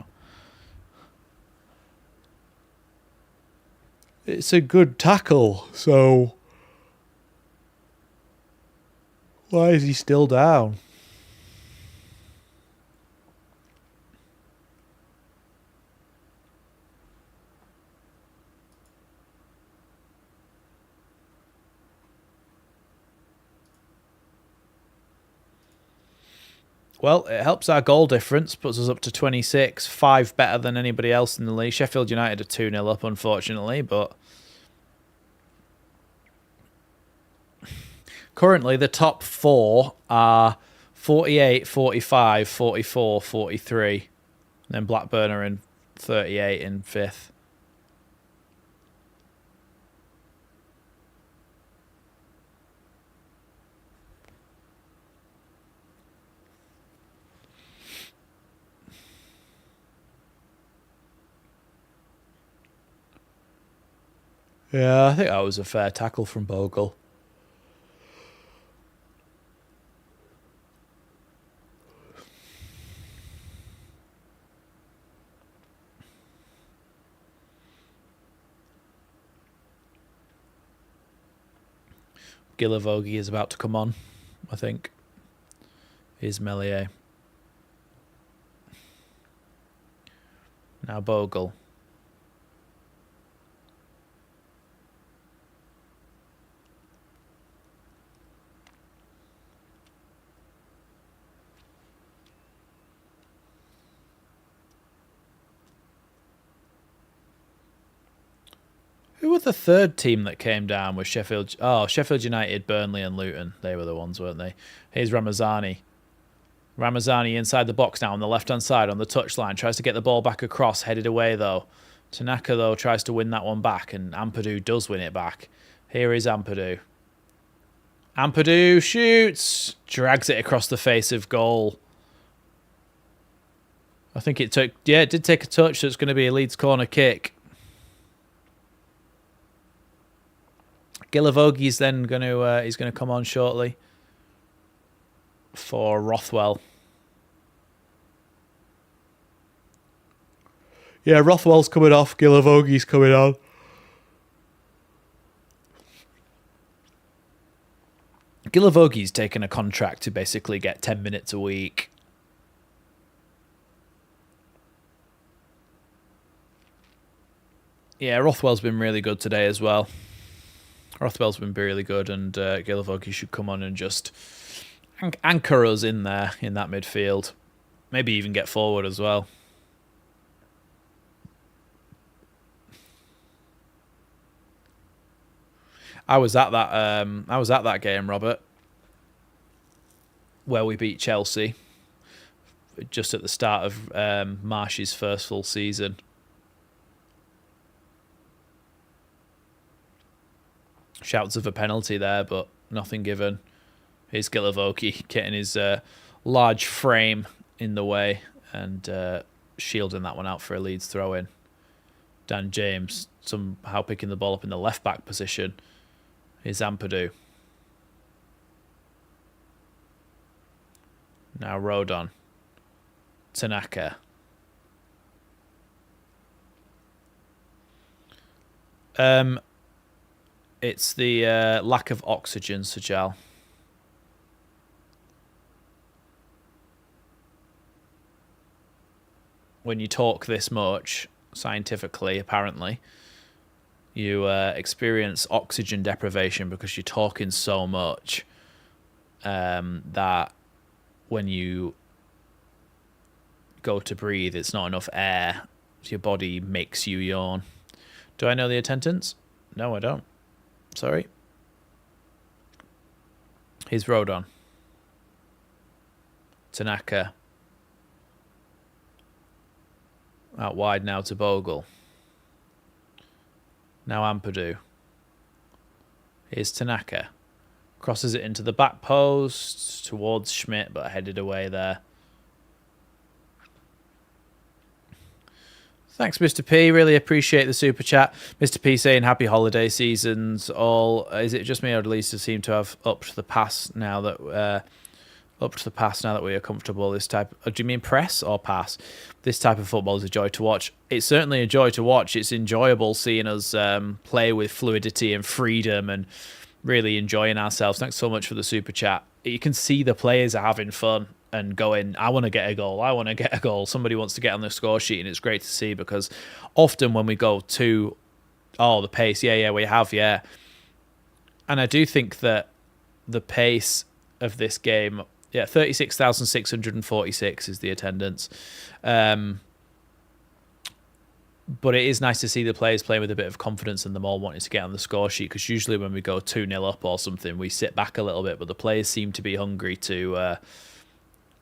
It's a good tackle, so... Why is he still down? Well, it helps our goal difference, puts us up to 26, 5 better than anybody else in the league. Sheffield United are 2-0 up, unfortunately, but currently the top 4 are 48, 45, 44, 43. And then Blackburn are in 38 in 5th. Yeah, I think that was a fair tackle from Bogle. Gilavogi is about to come on, I think. Here's Melier. Now Bogle. Who were the third team that came down with Sheffield? Oh, Sheffield United, Burnley and Luton. They were the ones, weren't they? Here's Ramazani. Ramazani inside the box now on the left-hand side on the touchline. Tries to get the ball back across, headed away though. Tanaka, though, tries to win that one back, and Ampadu does win it back. Here is Ampadu. Ampadu shoots. Drags it across the face of goal. I think it took... Yeah, it did take a touch, so it's going to be a Leeds corner kick. Gilavogi's then going to he's going to come on shortly for Rothwell. Yeah, Rothwell's coming off. Gilavogi's coming on. Gilavogi's taken a contract to basically get 10 minutes a week. Yeah, Rothwell's been really good today as well. Rothwell's been really good, and Gilavogi should come on and just anchor us in there in that midfield. Maybe even get forward as well. I was at that game, Robert, where we beat Chelsea just at the start of Marsh's first full season. Shouts of a penalty there, but nothing given. Here's Gilavogi getting his large frame in the way and shielding that one out for a Leeds throw-in. Dan James somehow picking the ball up in the left-back position. Here's Ampadu. Now Rodon. Tanaka. It's the lack of oxygen, Sajal. When you talk this much, scientifically, apparently, you experience oxygen deprivation because you're talking so much that when you go to breathe, it's not enough air. So your body makes you yawn. Do I know the attendance? No, I don't. Sorry. Here's Rodon. Tanaka. Out wide now to Bogle. Now Ampadu. Here's Tanaka. Crosses it into the back post towards Schmidt, but headed away there. Thanks, Mr. P. Really appreciate the super chat. Mr. P saying happy holiday seasons. All is it just me, or at least seem to have upped the pass now that we are comfortable? This type. Do you mean press or pass? This type of football is a joy to watch. It's certainly a joy to watch. It's enjoyable seeing us play with fluidity and freedom and really enjoying ourselves. Thanks so much for the super chat. You can see the players are having fun and going, I want to get a goal. I want to get a goal. Somebody wants to get on the score sheet, and it's great to see because often when we go to, the pace, we have. And I do think that the pace of this game, 36,646 is the attendance. But it is nice to see the players playing with a bit of confidence and them all wanting to get on the score sheet, because usually when we go 2-0 up or something, we sit back a little bit, but the players seem to be hungry to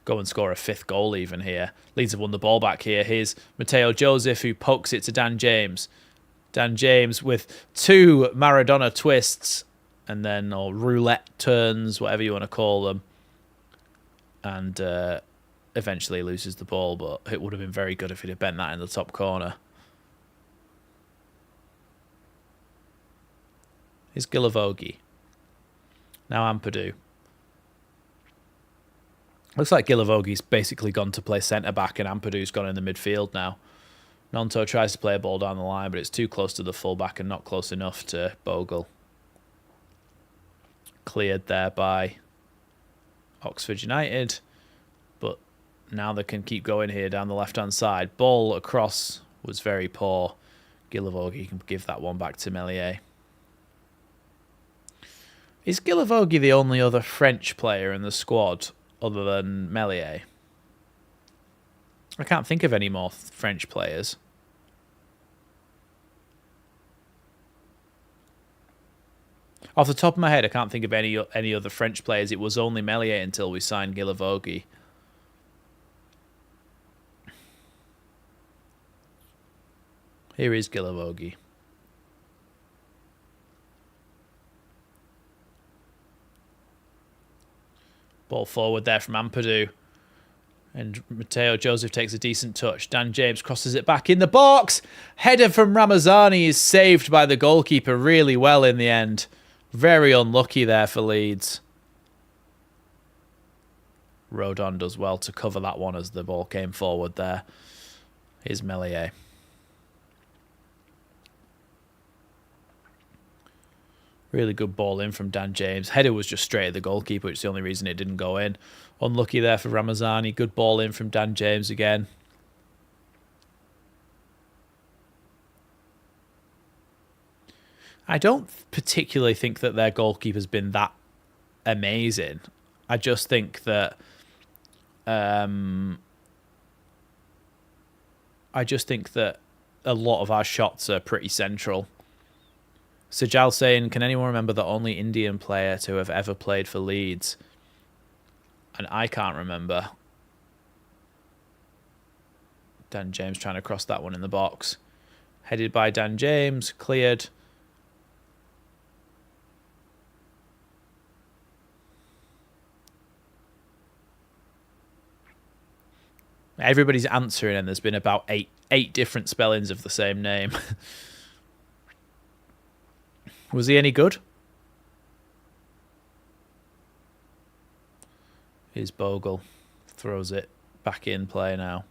go and score a fifth goal even here. Leeds have won the ball back here. Here's Mateo Joseph, who pokes it to Dan James. Dan James with two Maradona twists and then, or roulette turns, whatever you want to call them. And eventually loses the ball, but it would have been very good if he'd have bent that in the top corner. Here's Gilavogi. Now Ampadu. Looks like Gilavogi's basically gone to play centre-back and Ampadu's gone in the midfield now. Nonto tries to play a ball down the line, but it's too close to the full-back and not close enough to Bogle. Cleared there by Oxford United, but now they can keep going here down the left-hand side. Ball across was very poor. Gilavogi can give that one back to Meslier. Is Gilavogi the only other French player in the squad other than Meslier? I can't think of any more French players. Off the top of my head, I can't think of any other French players. It was only Meslier until we signed Gilavogi. Here is Gilavogi. Ball forward there from Ampadu. And Matteo Joseph takes a decent touch. Dan James crosses it back in the box. Header from Ramazani is saved by the goalkeeper really well in the end. Very unlucky there for Leeds. Rodon does well to cover that one as the ball came forward there. Here's Meslier. Really good ball in from Dan James. Header was just straight at the goalkeeper, which is the only reason it didn't go in. Unlucky there for Ramazani. Good ball in from Dan James again. I don't particularly think that their goalkeeper's been that amazing. I just think that a lot of our shots are pretty central. Sajal saying, can anyone remember the only Indian player to have ever played for Leeds? And I can't remember. Dan James trying to cross that one in the box. Headed by Dan James, cleared. Everybody's answering and there's been about eight different spellings of the same name. Was he any good? Here's Bogle. Throws it back in play now.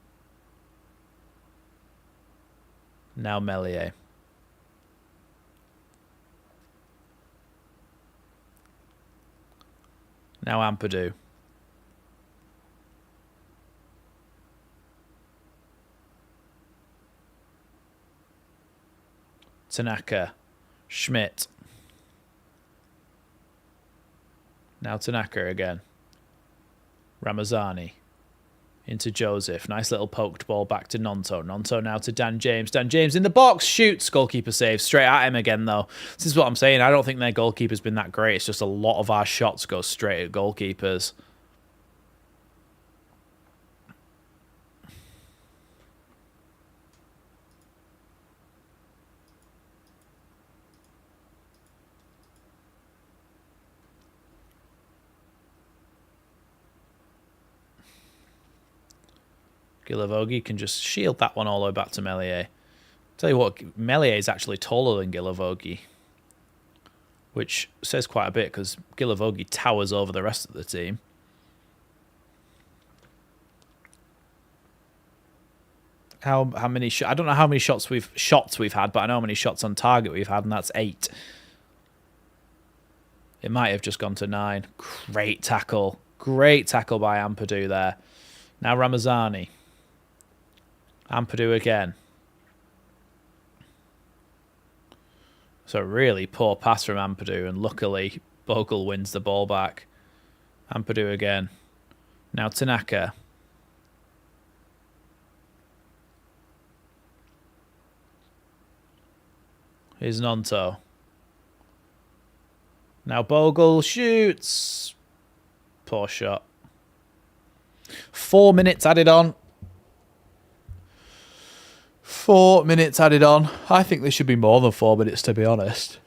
Now Meslier. Now Ampadu. Tanaka. Schmidt. Now Tanaka again. Ramazani. Into Joseph. Nice little poked ball back to Nonto. Nonto now to Dan James. Dan James in the box. Shoots. Goalkeeper saves. Straight at him again, though. This is what I'm saying. I don't think their goalkeeper's been that great. It's just a lot of our shots go straight at goalkeepers. Gilavogi can just shield that one all the way back to Meslier. Tell you what, Meslier is actually taller than Gilavogi, which says quite a bit because Gilavogi towers over the rest of the team. How many? I don't know how many shots we've had, but I know how many shots on target we've had, and that's 8. It might have just gone to 9. Great tackle by Ampadu there. Now Ramazani. Ampadu again. So really poor pass from Ampadu, and luckily Bogle wins the ball back. Ampadu again. Now Tanaka. Here's Nonto. Now Bogle shoots. Poor shot. 4 minutes added on. 4 minutes added on. I think there should be more than 4 minutes, to be honest.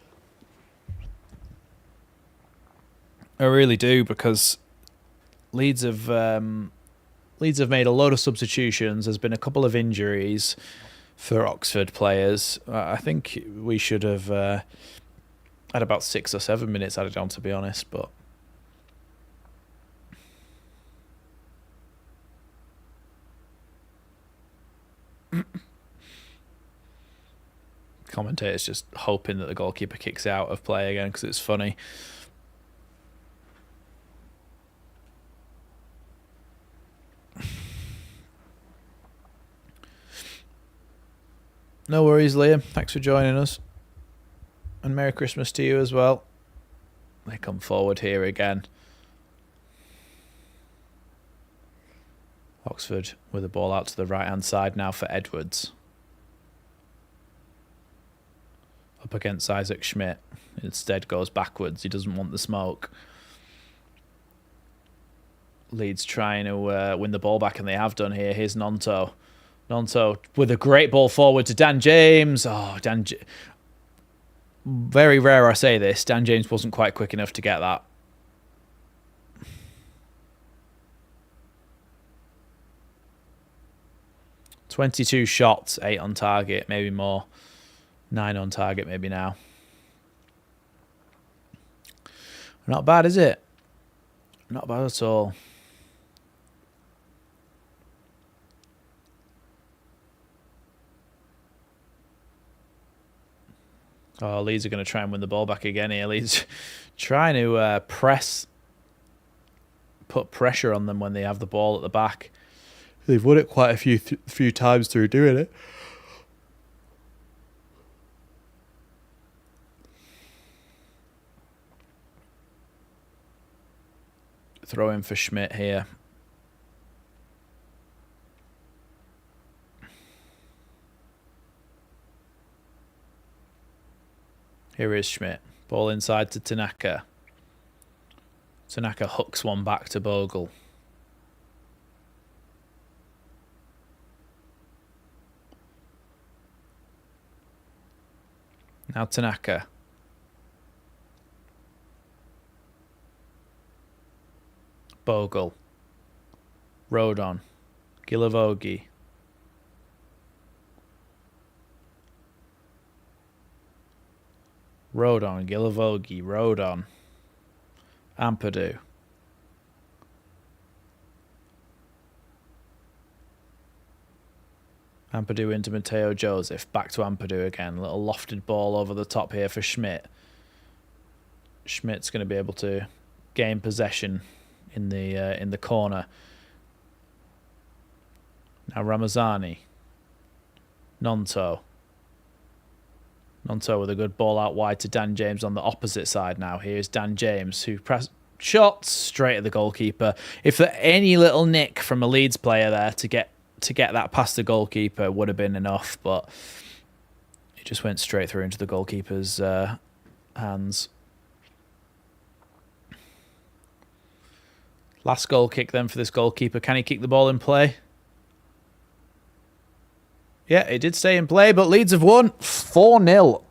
I really do, because Leeds have made a load of substitutions. There's been a couple of injuries for Oxford players. I think we should have Had about 6 or 7 minutes added on, to be honest, but commentator's just hoping that the goalkeeper kicks out of play again because it's funny. No worries, Liam. Thanks for joining us. And Merry Christmas to you as well. They come forward here again. Oxford with the ball out to the right-hand side now for Edwards. Up against Isaac Schmidt. Instead goes backwards. He doesn't want the smoke. Leeds trying to win the ball back, and they have done here. Here's Nonto. Nonto with a great ball forward to Dan James. Oh, very rare I say this. Dan James wasn't quite quick enough to get that. "22 shots, 8 on target, maybe more. 9 on target maybe now. Not bad, is it? Not bad at all. Oh, Leeds are going to try and win the ball back again here. Leeds trying to put pressure on them when they have the ball at the back. They've won it quite a few times through doing it. Throw in for Schmidt here. Here is Schmidt. Ball inside to Tanaka. Tanaka hooks one back to Bogle. Now Tanaka. Bogle. Rodon. Gilavogi. Rodon. Gilavogi. Rodon. Ampadu. Ampadu into Mateo Joseph. Back to Ampadu again. Little lofted ball over the top here for Schmidt. Schmidt's going to be able to gain possession in the corner. Now Ramazani. Nonto. Nonto with a good ball out wide to Dan James on the opposite side now. Here's Dan James who shots straight at the goalkeeper. If there any little nick from a Leeds player there to get that past the goalkeeper would have been enough, but it just went straight through into the goalkeeper's hands. Last goal kick then for this goalkeeper. Can he keep the ball in play? Yeah, it did stay in play, but Leeds have won 4-0.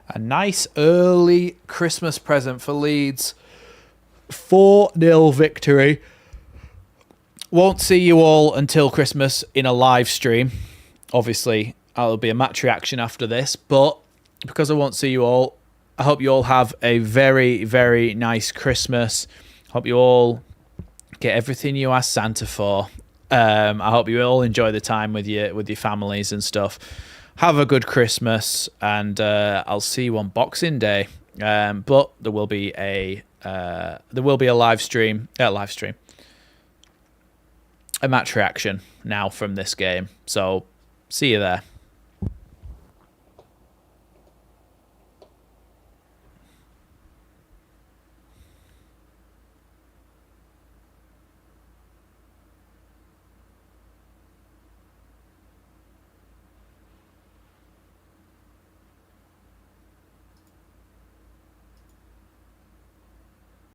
A nice early Christmas present for Leeds. 4-0 victory. Won't see you all until Christmas in a live stream. Obviously, there'll be a match reaction after this, but because I won't see you all, I hope you all have a very, very nice Christmas. Hope you all get everything you asked Santa for. I hope you all enjoy the time with your families and stuff. Have a good Christmas, and I'll see you on Boxing Day. But there will be a live stream, a match reaction now from this game. So see you there.